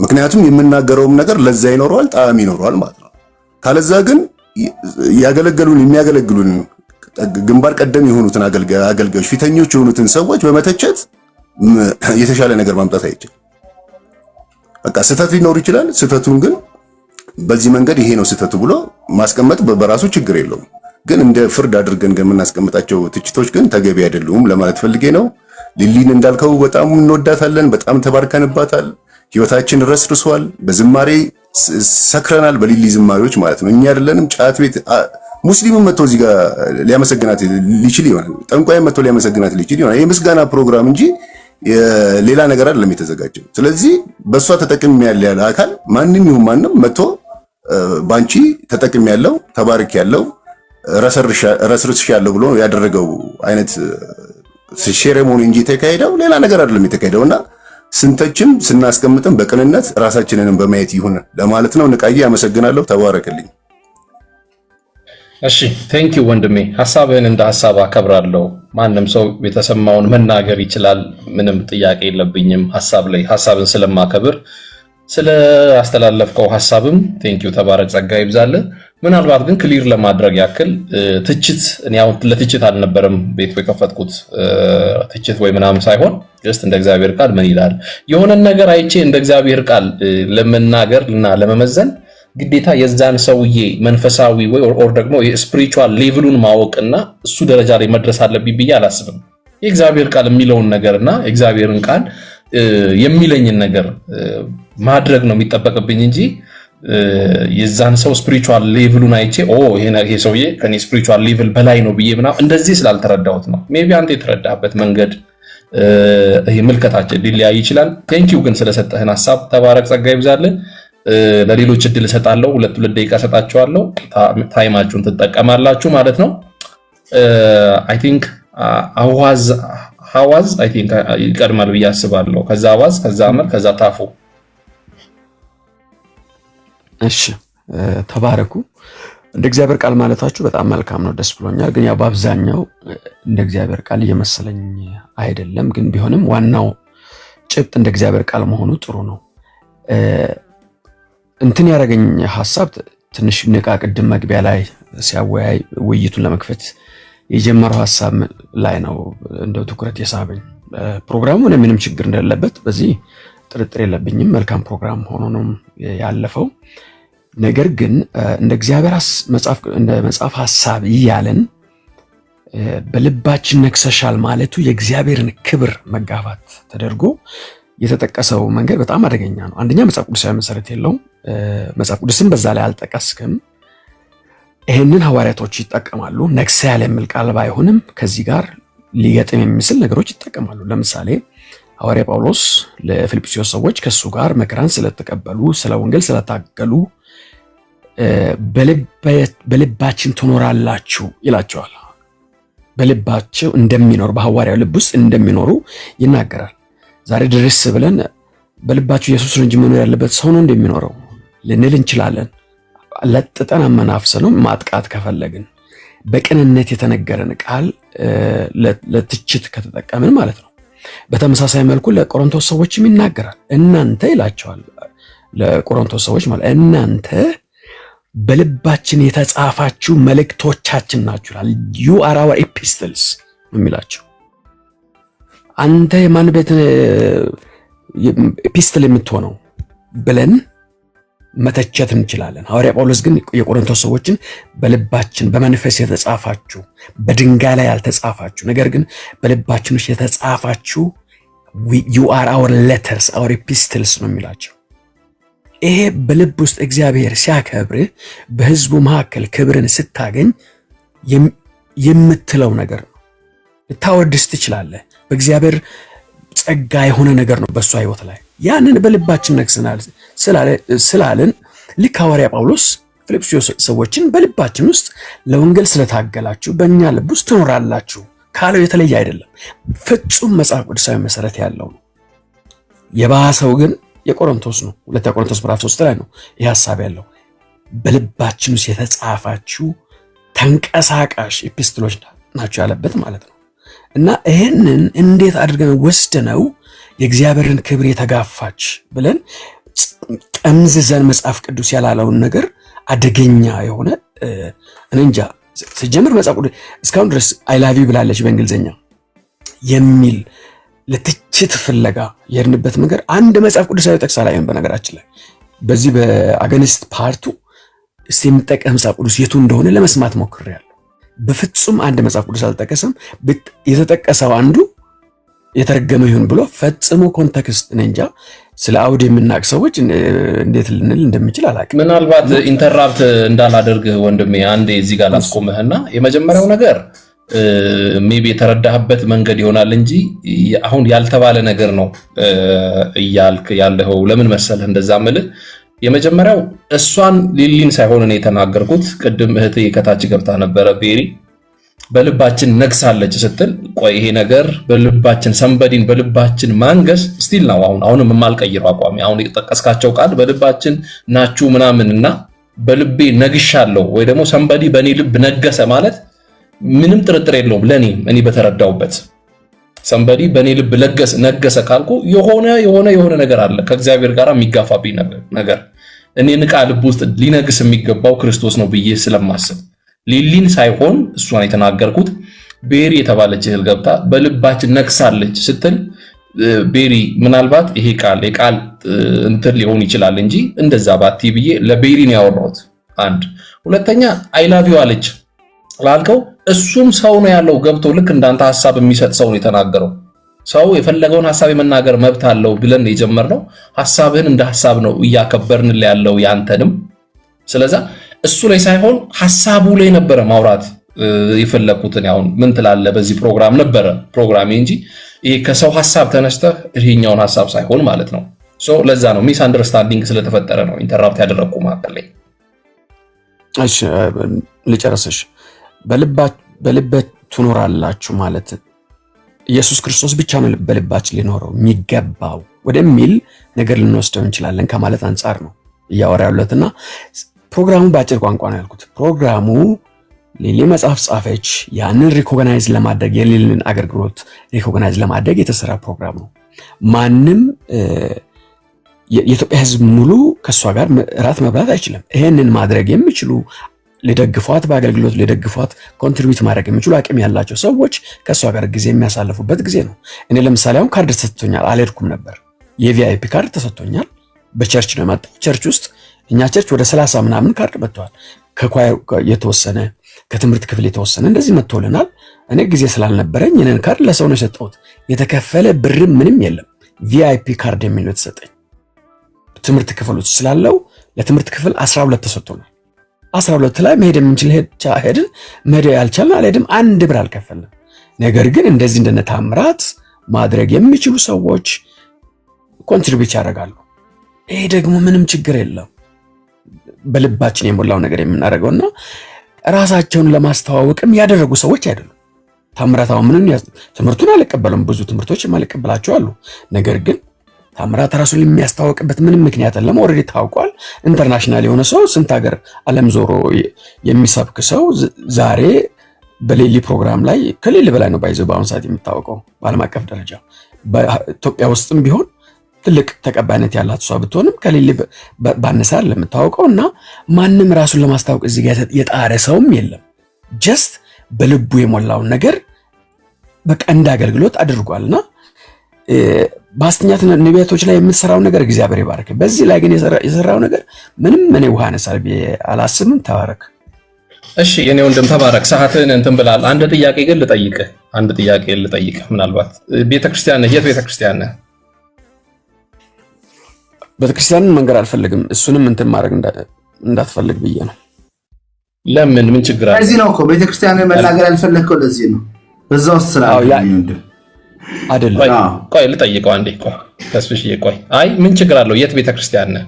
E: ምክንያቱም የምናገረውም ነገር ለዛ ይኖረዋል፣ ጣዕም ይኖረዋል ማለት ነው። ካለዛ ግን የሚያገለግሉን ግንባር ቀደም የሆኑትን አገልጋዮች ፊተኞች የሆኑትን ሰዎች በመተቸት የተሻለ ነገር ማምጣት አይችልም። በቃ ስህተት ሊኖር ይችላል። ስህተቱን ግን በዚህ መንገድ ይሄ ነው ስህተቱ ብሎ ማስቀመጥ በራሱ ችግር የለውም። ግን እንደ ፍርድ አድርገን የምናስቀምጣቸው ትችቶች ግን ተገቢ አይደሉም ለማለት ፈልጌ ነው። ሊሊን እንዳልከው በጣም እንወዳታለን፣ በጣም ተባርከንባታል። ህይወታችን ረስርሷል። በዝማሬ ሰክረናል፣ በሊሊ ዝማሬዎች ማለት ነው። እኛ አይደለንም ጫት ቤት ሙስሊምም መጥቶ እዚህ ጋር ሊያመሰግናት ሊችል ይሆናል። ጠንቋይም መጥቶ ሊያመሰግናት ሊችል ይሆናል። ይሄ ምስጋና ፕሮግራም እንጂ ሌላ ነገር አይደለም የተዘጋጀው። ስለዚህ በእሷ ተጠቅም ያለ አካል ማንም ይሁን ማንም መጥቶ ባንቺ ተጠቅም ያለው ተባርክ ያለው ረስርሽ ያለው ብሎ ያደረገው አይነት ሴሬሞኒ እንጂ የተካሄደው ሌላ ነገር አይደለም የተካሄደውና ስንተችም ስናስቀምጥም በቅንነት ራሳችንንም በማየት ይሁን ለማለት ነው። ንቃዬ አመሰግናለሁ። ተባረክልኝ።
B: እሺ ቴንክ ዩ ወንድሜ፣ ሐሳብህን እንደ ሐሳብ አከብራለሁ። ማንም ሰው የተሰማውን መናገር ይችላል። ምንም ጥያቄ የለብኝም ሐሳብ ላይ ሐሳብን ስለማከብር ስለ አስተላለፍከው ሐሳብም ቴንኪው ተባረክ ጸጋ ይብዛልህ። ምናልባት ግን ክሊር ለማድረግ ያክል ትችት እኔ አሁን ለትችት አልነበረም ቤት የከፈትኩት ትችት ወይ ምናምን ሳይሆን ጀስት እንደ እግዚአብሔር ቃል ምን ይላል የሆነ ነገር አይቼ እንደ እግዚአብሔር ቃል ለመናገር እና ለመመዘን ግዴታ የዛን ሰውዬ መንፈሳዊ ወይ ኦር ደግሞ የስፒሪቹዋል ሌቭሉን ማወቅና እሱ ደረጃ ላይ መድረስ አለብኝ ብዬ አላስብም። የእግዚአብሔር ቃል የሚለውን ነገርና የእግዚአብሔርን ቃል የሚለኝን ነገር ማድረግ ነው የሚጠበቅብኝ እንጂ የዛን ሰው ስፒሪቹዋል ሌቭሉን አይቼ ይሄ ሰውዬ ከኔ ስፒሪቹዋል ሌቭል በላይ ነው ብዬ ምናምን እንደዚህ ስላልተረዳሁት ነው። ሜቢ አንተ የተረዳበት መንገድ ይሄ ምልከታችን ሊለያይ ይችላል። ቴንኪው ግን ስለሰጠህን ሐሳብ ተባረክ ጸጋ ይብዛልህ። ለሌሎች እድል እሰጣለሁ። 2 ደቂቃ እሰጣቸዋለሁ። ታይማችሁን ትጠቀማላችሁ ማለት ነው። አይ ቲንክ ሐዋዝ አይ ቲንክ ይቀድማል ብዬ አስባለሁ። ከዛ አዋዝ፣ ከዛ አመር፣ ከዛ ታፉ።
F: እሺ ተባረኩ። እንደ እግዚአብሔር ቃል ማለታችሁ በጣም መልካም ነው፣ ደስ ብሎኛል። ግን ያው በአብዛኛው እንደ እግዚአብሔር ቃል እየመሰለኝ አይደለም። ግን ቢሆንም ዋናው ጭብጥ እንደ እግዚአብሔር ቃል መሆኑ ጥሩ ነው። እንትን ያደረገኝ ሐሳብ ትንሽ ንቃ ቅድም መግቢያ ላይ ሲያወያይ ውይይቱን ለመክፈት የጀመረው ሐሳብ ላይ ነው እንደው ትኩረት የሳበኝ። ፕሮግራሙ ምንም ችግር እንደሌለበት በዚህ ጥርጥር የለብኝም። መልካም ፕሮግራም ሆኖ ነው ያለፈው። ነገር ግን እንደ እግዚአብሔር መጽሐፍ ሐሳብ እያለን በልባችን ነክሰሻል ማለቱ የእግዚአብሔርን ክብር መጋፋት ተደርጎ የተጠቀሰው መንገድ በጣም አደገኛ ነው። አንደኛ መጽሐፍ ቅዱሳዊ መሰረት የለውም። መጽሐፍ ቅዱስን በዛ ላይ አልጠቀስክም። ይህንን ሐዋርያቶች ይጠቀማሉ። ነክሰሻል የሚል ቃል ባይሆንም ከዚህ ጋር ሊገጥም የሚመስል ነገሮች ይጠቀማሉ። ለምሳሌ ሐዋርያ ጳውሎስ ለፊልጵስዩስ ሰዎች ከሱ ጋር መከራን ስለተቀበሉ ስለ ወንጌል ስለታገሉ በልባችን ትኖራላችሁ ይላቸዋል። በልባቸው እንደሚኖር በሐዋርያው ልብ ውስጥ እንደሚኖሩ ይናገራል። ዛሬ ድረስ ብለን በልባችሁ ኢየሱስ ነው እንጂ መኖር ያለበት ሰው ነው እንደሚኖረው ልንል እንችላለን። ለጥጠን አመናፍሰነው ማጥቃት ከፈለግን በቅንነት የተነገረን ቃል ለትችት ከተጠቀምን ማለት ነው። በተመሳሳይ መልኩ ለቆሮንቶስ ሰዎችም ይናገራል። እናንተ ይላቸዋል ለቆሮንቶስ ሰዎች ማለት እናንተ በልባችን የተጻፋችሁ መልእክቶቻችን ናችሁ ይላል። you are our epistles ነው የሚላቸው። አንተ የማን ቤት ኤፒስትል የምትሆነው ብለን መተቸት እንችላለን። ሐዋርያ ጳውሎስ ግን የቆሮንቶስ ሰዎችን በልባችን በመንፈስ የተጻፋችሁ በድንጋይ ላይ ያልተጻፋችሁ ነገር ግን በልባችን ውስጥ የተጻፋችሁ you are our letters our epistles ነው የሚላቸው። ይሄ በልብ ውስጥ እግዚአብሔር ሲያከብርህ በህዝቡ መካከል ክብርን ስታገኝ የምትለው ነገር ነው። ልታወድስ ትችላለህ። በእግዚአብሔር ጸጋ የሆነ ነገር ነው በእሱ ህይወት ላይ ያንን በልባችን ነክሰናል ስላልን ልክ ሐዋርያ ጳውሎስ ፊልጵስዩስ ሰዎችን በልባችን ውስጥ ለወንጌል ስለታገላችሁ በእኛ ልብ ውስጥ ትኖራላችሁ ካለው የተለየ አይደለም። ፍጹም መጽሐፍ ቅዱሳዊ መሰረት ያለው ነው። የባሰው ግን የቆሮንቶስ ነው። 2 ቆሮንቶስ ምዕራፍ 3 ላይ ነው ይህ ሐሳብ ያለው። በልባችን ውስጥ የተጻፋችሁ ተንቀሳቃሽ ኤፒስትሎች ናቸው ያለበት ማለት ነው። እና ይሄንን እንዴት አድርገን ወስደነው የእግዚአብሔርን ክብር የተጋፋች ብለን ጠምዝዘን መጽሐፍ ቅዱስ ያላለውን ነገር አደገኛ የሆነ እንጃ ሲጀምር መጽሐፍ ቅዱስ እስካሁን ድረስ አይ ላቭ ዩ ብላለች በእንግሊዝኛ የሚል ለትችት ፍለጋ የሄድንበት መንገድ አንድ መጽሐፍ ቅዱሳዊ ጥቅስ አላየም። በነገራችን ላይ በዚህ በአገኒስት ፓርቱ እስቲ የምጠቀም መጽሐፍ ቅዱስ የቱ እንደሆነ ለመስማት ሞክሬያለሁ። በፍጹም አንድ መጽሐፍ ቅዱስ አልጠቀሰም። የተጠቀሰው አንዱ የተረገመ ይሁን ብሎ ፈጽሞ ኮንቴክስት እንጃ። ስለ አውድ የምናውቅ ሰዎች እንዴት ልንል እንደምችል አላውቅም።
B: ምናልባት ኢንተራፕት እንዳላደርግ ወንድሜ አንዴ እዚህ ጋር ላስቆምህና የመጀመሪያው ነገር ሜቢ የተረዳህበት መንገድ ይሆናል እንጂ አሁን ያልተባለ ነገር ነው እያልክ ያለው። ለምን መሰለህ እንደዛ ምልህ? የመጀመሪያው እሷን ሊሊን ሳይሆን እኔ የተናገርኩት ቅድም እህቴ ከታች ገብታ ነበረ ቤሪ በልባችን ነግሳለች ስትል፣ ቆይ ይሄ ነገር በልባችን ሰንበዲን በልባችን ማንገስ ስቲል ነው። አሁንም የማልቀይረው አቋሚ አሁን የጠቀስካቸው ቃል በልባችን ናችሁ ምናምንና በልቤ ነግሻለሁ ወይ ደግሞ ሰንበዲ በእኔ ልብ ነገሰ ማለት ምንም ጥርጥር የለውም ለኔ እኔ በተረዳውበት ሰንበዲ በኔ ልብ ነገሰ ካልኩ የሆነ ነገር አለ ከእግዚአብሔር ጋር የሚጋፋብኝ ነገር እኔ ንቃ ልብ ውስጥ ሊነግስ የሚገባው ክርስቶስ ነው ብዬ ስለማስብ ሊሊን ሳይሆን እሷን የተናገርኩት ቤሪ የተባለች እህል ገብታ በልባችን ነግሳለች ስትል ቤሪ ምናልባት ይሄ ቃል እንትን ሊሆን ይችላል እንጂ እንደዛ ባቲ ብዬ ለቤሪ ነው ያወራሁት። አንድ ሁለተኛ አይ ላቭ ዩ አለች ላልከው እሱም ሰው ነው ያለው ገብቶ ልክ እንዳንተ ሐሳብ የሚሰጥ ሰው ነው የተናገረው። ሰው የፈለገውን ሐሳብ የመናገር መብት አለው ብለን የጀመርነው ሐሳብህን እንደ ሐሳብ ነው እያከበርንልህ ያለው ያንተንም። ስለዛ እሱ ላይ ሳይሆን ሐሳቡ ላይ ነበረ ማውራት የፈለኩትን ያው ምን ትላለህ በዚህ ፕሮግራም ነበረ ፕሮግራሜ እንጂ ይሄ ከሰው ሐሳብ ተነስተህ ይሄኛውን ሐሳብ ሳይሆን ማለት ነው። ለዛ ነው ሚስ አንደርስታንዲንግ ስለተፈጠረ ነው ኢንተራፕት ያደረኩ ማለት ላይ።
F: እሺ ልጨርስሽ። በልበት ትኖራላችሁ ማለት ኢየሱስ ክርስቶስ ብቻ ነው በልባችን ሊኖረው የሚገባው ወደሚል ነገር ልንወስደው እንችላለን ከማለት አንጻር ነው እያወራ ያለሁትና ፕሮግራሙ በአጭር ቋንቋ ነው ያልኩት። ፕሮግራሙ ሊሊ መጽሐፍ ጻፈች። ያንን ሪኮግናይዝ ለማድረግ የሊሊን አገልግሎት ሪኮግናይዝ ለማድረግ የተሰራ ፕሮግራም ነው። ማንም የኢትዮጵያ ሕዝብ ሙሉ ከሷ ጋር እራት መብላት አይችልም። ይሄንን ማድረግ የሚችሉ ሊደግፏት በአገልግሎት ሊደግፏት ኮንትሪቢዩት ማድረግ የሚችሉ አቅም ያላቸው ሰዎች ከሷ ጋር ጊዜ የሚያሳልፉበት ጊዜ ነው። እኔ ለምሳሌ አሁን ካርድ ተሰጥቶኛል፣ አልሄድኩም ነበር። የቪአይፒ ካርድ ተሰጥቶኛል። በቸርች ነው የመጣው። ቸርች ውስጥ እኛ ቸርች ወደ 30 ምናምን ካርድ መጥተዋል። ከኳየር የተወሰነ ከትምህርት ክፍል የተወሰነ እንደዚህ መጥቶልናል። እኔ ጊዜ ስላልነበረኝ ይህንን ካርድ ለሰው ነው የሰጠሁት። የተከፈለ ብርም ምንም የለም። ቪአይፒ ካርድ የሚል ነው የተሰጠኝ። ትምህርት ክፍል ውስጥ ስላለው ለትምህርት ክፍል 12 ተሰጥቶናል። 12 ላይ መሄድ የምንችል ሄድን፣ መሄድ ያልቻልን አልሄድም። 1 ብር አልከፈልንም። ነገር ግን እንደዚህ እንደነ ታምራት ማድረግ የሚችሉ ሰዎች ኮንትሪቢዩት ያደርጋሉ። ይሄ ደግሞ ምንም ችግር የለም። በልባችን የሞላው ነገር የምናደርገውና ራሳቸውን ለማስተዋወቅም ያደረጉ ሰዎች አይደሉም። ታምራታው ትምህርቱን አልቀበሉም። ብዙ ትምህርቶች የማልቀበላቸው አሉ። ነገር ግን ታምራት ራሱን የሚያስተዋወቅበት ምንም ምክንያት የለም። ኦልሬዲ ታውቋል። ኢንተርናሽናል የሆነ ሰው ስንት ሀገር ዓለም ዞሮ የሚሰብክ ሰው ዛሬ በሌሊ ፕሮግራም ላይ ከሌሊ በላይ ነው ባይዘው በአሁኑ ሰዓት የሚታወቀው በዓለም አቀፍ ደረጃ። በኢትዮጵያ ውስጥም ቢሆን ትልቅ ተቀባይነት ያላት ሰው ብትሆንም ከሌሊ ባነሳ ለምታወቀው እና ማንም ራሱን ለማስተዋወቅ እዚህ ጋር የጣረ ሰውም የለም። ጀስት በልቡ የሞላውን ነገር በቃ እንደ አገልግሎት አድርጓልና በሐሰተኛ ነቢያቶች ላይ የምትሰራው ነገር እግዚአብሔር ይባርክ። በዚህ ላይ ግን የሰራው ነገር ምንም እኔ ውሃ ነሳል አላስብም። ተባረክ።
B: እሺ የኔ ወንድም ተባረክ። ሰዓትን እንትን ብላል። አንድ ጥያቄ ግን ልጠይቅህ ምናልባት ቤተክርስቲያን የት ቤተክርስቲያን ነህ?
F: ቤተክርስቲያንን መንገር አልፈልግም። እሱንም እንትን ማድረግ እንዳትፈልግ ብዬ ነው።
B: ለምን? ምን ችግር አለ?
G: እዚህ ነው እኮ ቤተክርስቲያንን መናገር ያልፈለግከው ለዚህ ነው። በዛ ውስጥ ስላለ
F: አይደለም።
B: ቆይ ልጠይቀው አንዴ። ቆይ ተስፍሽዬ ቆይ። አይ ምን ችግር አለው? የት ቤተክርስቲያን ነህ?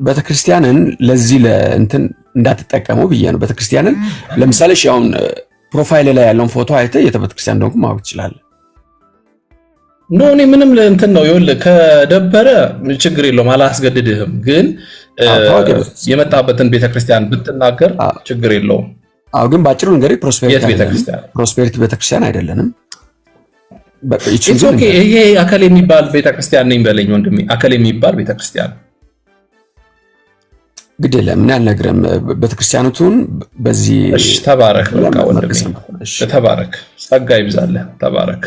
F: ቤተክርስቲያንን ለዚህ ለእንትን እንዳትጠቀመው ብዬ ነው። ቤተክርስቲያንን ለምሳሌ አሁን ፕሮፋይል ላይ ያለውን ፎቶ አይተህ የት ቤተክርስቲያን እንደሆንኩ ማወቅ ትችላለህ።
B: ኖ እኔ ምንም እንትን ነው ይኸውልህ፣ ከደበረ ችግር የለውም አላስገድድህም። ግን የመጣበትን ቤተክርስቲያን ብትናገር ችግር የለውም።
F: አዎ ግን ባጭሩ እንግዲህ ፕሮስፔሪቲ ቤተክርስቲያን አይደለንም።
B: ይሄ አከል የሚባል ቤተክርስቲያን ነኝ በለኝ ወንድሜ። አከል የሚባል ቤተክርስቲያን
F: ግድ የለም ምን ያልነግረም ቤተክርስቲያኑን በዚህ
B: እሺ። ተባረክ በቃ ወንድሜ ተባረክ፣ ጸጋ ይብዛልህ። ተባረክ።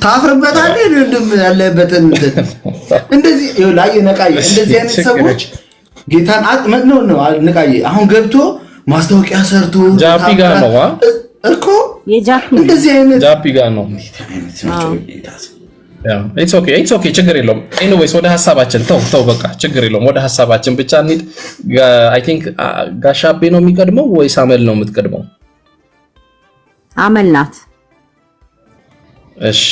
G: ታፍርበታለህ ወንድም ያለበትን እንደዚህ ይኸውልህ ነቃዬ፣ እንደዚህ አይነት ሰዎች ጌታን አጥመት ነው ነቃዬ። አሁን ገብቶ ማስታወቂያ ሰርቶ
B: ጃፒ ጋር ነው
G: እኮ እንደዚህ አይነት
B: ጃፒ ጋር ነው። ኢትስ ኦኬ ችግር የለውም። ኤኒዌይስ ወደ ሐሳባችን ተው በቃ ችግር የለውም። ወደ ሐሳባችን ብቻ እንሂድ። አይ ቲንክ ጋሻቤ ነው የሚቀድመው ወይስ አመል ነው የምትቀድመው?
A: አመል ናት።
B: እሺ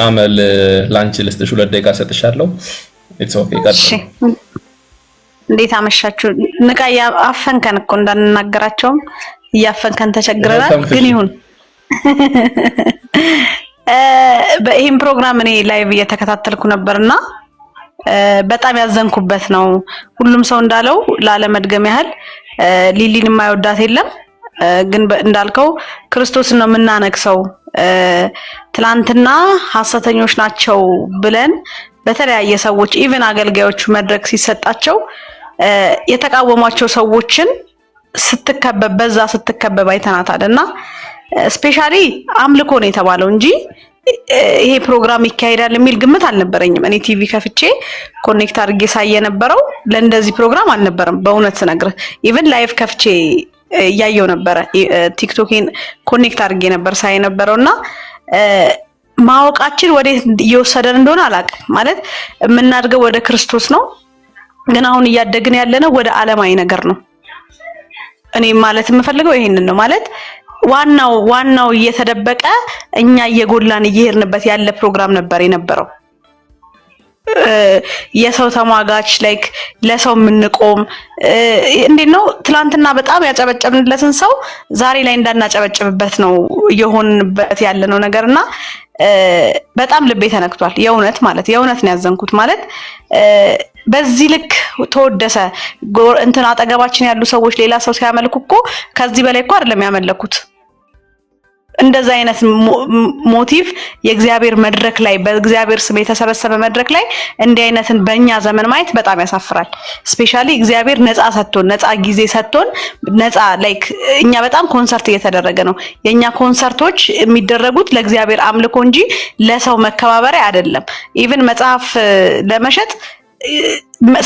B: አመል ላንቺ ልስጥሽ 2 ደቂቃ ሰጥሻለሁ። ኢትስ ኦኬ ቀጥል።
H: እንዴት አመሻችሁ? ንቃያ አፈንከን እኮ እንዳንናገራቸውም እያፈንከን ተቸግረናል። ግን ይሁን በይህም ፕሮግራም እኔ ላይቭ እየተከታተልኩ ነበርና በጣም ያዘንኩበት ነው። ሁሉም ሰው እንዳለው ላለመድገም ያህል ሊሊን የማይወዳት የለም። ግን እንዳልከው ክርስቶስን ነው የምናነግሰው ትላንትና ሐሰተኞች ናቸው ብለን በተለያየ ሰዎች ኢቭን አገልጋዮቹ መድረክ ሲሰጣቸው የተቃወሟቸው ሰዎችን ስትከበብ አይተናታልና ስፔሻሊ አምልኮ ነው የተባለው እንጂ ይሄ ፕሮግራም ይካሄዳል የሚል ግምት አልነበረኝም። እኔ ቲቪ ከፍቼ ኮኔክት አድርጌ ሳየ ነበረው ለእንደዚህ ፕሮግራም አልነበረም። በእውነት ስነግርህ ኢቭን ላይቭ ከፍቼ ያየው ነበረ። ቲክቶክን ኮኔክት አድርጌ ነበር ሳይ ነበረውና ማወቃችን ወዴት እየወሰደን እንደሆነ አላውቅም። ማለት የምናድገው ወደ ክርስቶስ ነው፣ ግን አሁን እያደግን ያለነው ወደ ዓለማዊ ነገር ነው። እኔ ማለት የምፈልገው ይሄንን ነው። ማለት ዋናው እየተደበቀ እኛ እየጎላን እየሄድንበት ያለ ፕሮግራም ነበር የነበረው። የሰው ተሟጋች ላይክ ለሰው የምንቆም እንዴት ነው ትላንትና በጣም ያጨበጨብንለትን ሰው ዛሬ ላይ እንዳናጨበጭብበት ነው እየሆንበት ያለነው ነገርና በጣም ልቤ ተነክቷል። የእውነት ነው ያዘንኩት። ማለት በዚህ ልክ ተወደሰ እንትን አጠገባችን ያሉ ሰዎች ሌላ ሰው ሲያመልኩ እኮ ከዚህ በላይ እኮ አይደለም ያመለኩት። እንደዛ አይነት ሞቲቭ የእግዚአብሔር መድረክ ላይ በእግዚአብሔር ስም የተሰበሰበ መድረክ ላይ እንዲህ አይነትን በእኛ ዘመን ማየት በጣም ያሳፍራል። ስፔሻሊ እግዚአብሔር ነፃ ጊዜ ሰጥቶን ነፃ ላይክ እኛ በጣም ኮንሰርት እየተደረገ ነው። የኛ ኮንሰርቶች የሚደረጉት ለእግዚአብሔር አምልኮ እንጂ ለሰው መከባበሪያ አይደለም። ኢቭን መጽሐፍ ለመሸጥ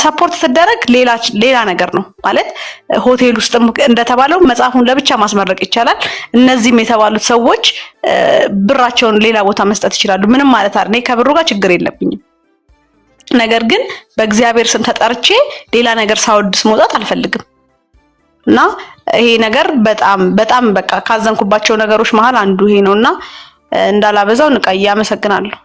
H: ሰፖርት ተደረግ ሌላ ነገር ነው። ማለት ሆቴል ውስጥ እንደተባለው መጽሐፉን ለብቻ ማስመረቅ ይቻላል። እነዚህም የተባሉት ሰዎች ብራቸውን ሌላ ቦታ መስጠት ይችላሉ። ምንም ማለት አይደለም። ከብሩ ጋር ችግር የለብኝም። ነገር ግን በእግዚአብሔር ስም ተጠርቼ ሌላ ነገር ሳወድስ መውጣት አልፈልግም እና ይሄ ነገር በጣም በቃ ካዘንኩባቸው ነገሮች መሃል አንዱ ይሄ ነውና እንዳላበዛው ንቃዬ አመሰግናለሁ።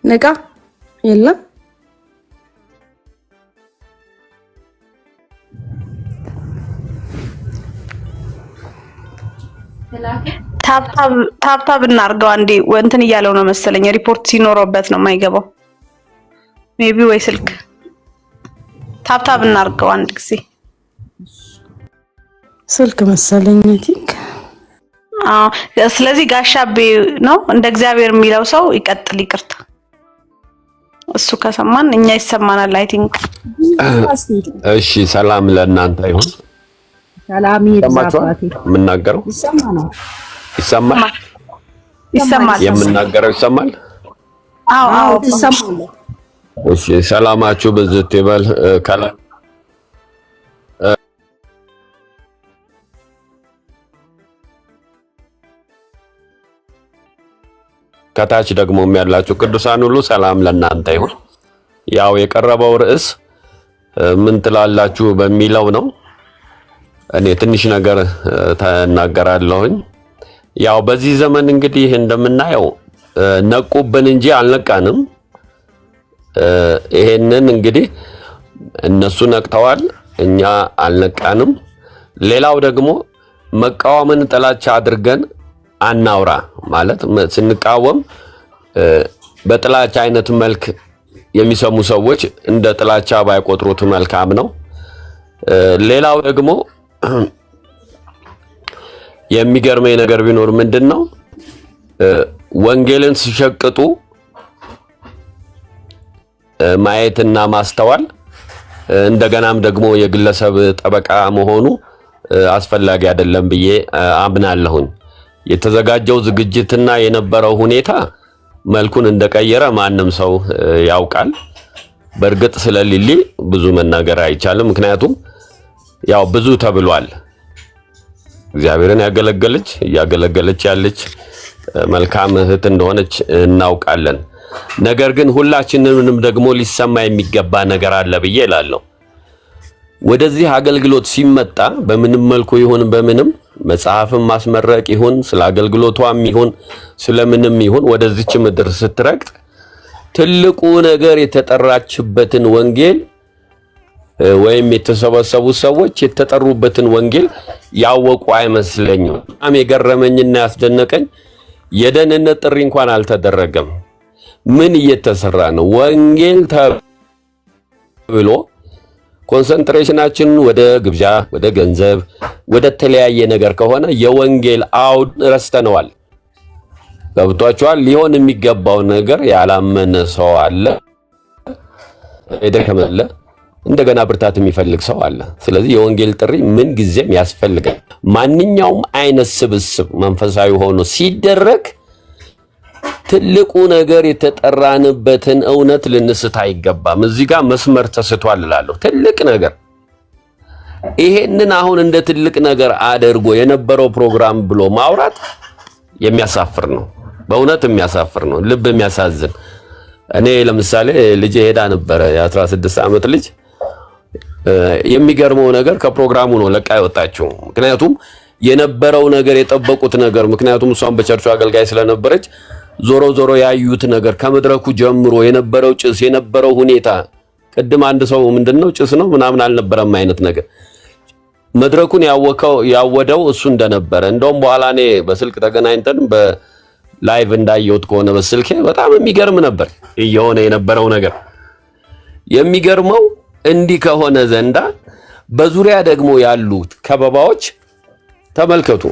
A: ነቃ የለም
H: ታፕታፕ እናርገው አንዴ እንትን እያለው ነው መሰለኝ። ሪፖርት ሲኖርበት ነው የማይገባው ሜቢ ወይ ስልክ ታፕታፕ እናርገው አንድ ጊዜ
A: ስልክ መሰለኝ ቲንክ።
H: ስለዚህ ጋሻቤ ነው እንደ እግዚአብሔር የሚለው ሰው ይቀጥል። ይቅርታ እሱ ከሰማን እኛ ይሰማናል። አይ ቲንክ
I: እሺ፣ ሰላም ለእናንተ ይሁን።
A: ሰላም ይብዛት።
I: የምናገረው ይሰማል። የምናገረው ይሰማል።
H: አዎ ይሰማል።
I: እሺ፣ ሰላማችሁ በዝት ይበል። ከታች ደግሞ ያላችሁ ቅዱሳን ሁሉ ሰላም ለእናንተ ይሁን። ያው የቀረበው ርዕስ ምን ትላላችሁ በሚለው ነው። እኔ ትንሽ ነገር ተናገራለሁኝ። ያው በዚህ ዘመን እንግዲህ እንደምናየው ነቁብን እንጂ አልነቃንም። ይሄንን እንግዲህ እነሱ ነቅተዋል፣ እኛ አልነቃንም። ሌላው ደግሞ መቃወምን ጥላቻ አድርገን አናውራ። ማለት ስንቃወም በጥላቻ አይነት መልክ የሚሰሙ ሰዎች እንደ ጥላቻ ባይቆጥሩት መልካም ነው። ሌላው ደግሞ የሚገርመኝ ነገር ቢኖር ምንድነው ወንጌልን ሲሸቅጡ ማየትና ማስተዋል እንደገናም ደግሞ የግለሰብ ጠበቃ መሆኑ አስፈላጊ አይደለም ብዬ አምናለሁኝ። የተዘጋጀው ዝግጅትና የነበረው ሁኔታ መልኩን እንደቀየረ ማንም ሰው ያውቃል። በእርግጥ ስለ ሊሊ ብዙ መናገር አይቻልም፣ ምክንያቱም ያው ብዙ ተብሏል። እግዚአብሔርን እያገለገለች ያለች መልካም እህት እንደሆነች እናውቃለን። ነገር ግን ሁላችንንም ደግሞ ሊሰማ የሚገባ ነገር አለ ብዬ እላለሁ። ወደዚህ አገልግሎት ሲመጣ በምንም መልኩ ይሁን በምንም መጽሐፍን ማስመረቅ ይሁን ስለ አገልግሎቷም ይሁን ስለምንም ይሁን ወደዚች ምድር ስትረግጥ ትልቁ ነገር የተጠራችበትን ወንጌል ወይም የተሰበሰቡ ሰዎች የተጠሩበትን ወንጌል ያወቁ አይመስለኝም። በጣም የገረመኝና ያስደነቀኝ የደህንነት ጥሪ እንኳን አልተደረገም። ምን እየተሰራ ነው? ወንጌል ተብሎ ኮንሰንትሬሽናችን ወደ ግብዣ፣ ወደ ገንዘብ፣ ወደ ተለያየ ነገር ከሆነ የወንጌል አውድ ረስተነዋል። ገብቷችኋል? ሊሆን የሚገባው ነገር ያላመነ ሰው አለ፣ የደከመለ እንደገና ብርታት የሚፈልግ ሰው አለ። ስለዚህ የወንጌል ጥሪ ምን ጊዜም ያስፈልጋል። ማንኛውም አይነት ስብስብ መንፈሳዊ ሆኖ ሲደረግ ትልቁ ነገር የተጠራንበትን እውነት ልንስት አይገባም። እዚህ ጋር መስመር ተስቷል እላለሁ። ትልቅ ነገር ይሄንን አሁን እንደ ትልቅ ነገር አድርጎ የነበረው ፕሮግራም ብሎ ማውራት የሚያሳፍር ነው። በእውነት የሚያሳፍር ነው። ልብ የሚያሳዝን። እኔ ለምሳሌ ልጄ ሄዳ ነበረ፣ የ16 ዓመት ልጅ። የሚገርመው ነገር ከፕሮግራሙ ነው ለቃ የወጣችው። ምክንያቱም የነበረው ነገር የጠበቁት ነገር፣ ምክንያቱም እሷን በቸርቹ አገልጋይ ስለነበረች ዞሮ ዞሮ ያዩት ነገር ከመድረኩ ጀምሮ የነበረው ጭስ፣ የነበረው ሁኔታ፣ ቅድም አንድ ሰው ምንድነው ጭስ ነው ምናምን አልነበረም አይነት ነገር መድረኩን ያወደው እሱ እንደነበረ። እንደውም በኋላ እኔ በስልክ ተገናኝተን በላይቭ እንዳየሁት ከሆነ በስልኬ በጣም የሚገርም ነበር እየሆነ የነበረው ነገር። የሚገርመው እንዲህ ከሆነ ዘንዳ በዙሪያ ደግሞ ያሉ ከበባዎች ተመልከቱ።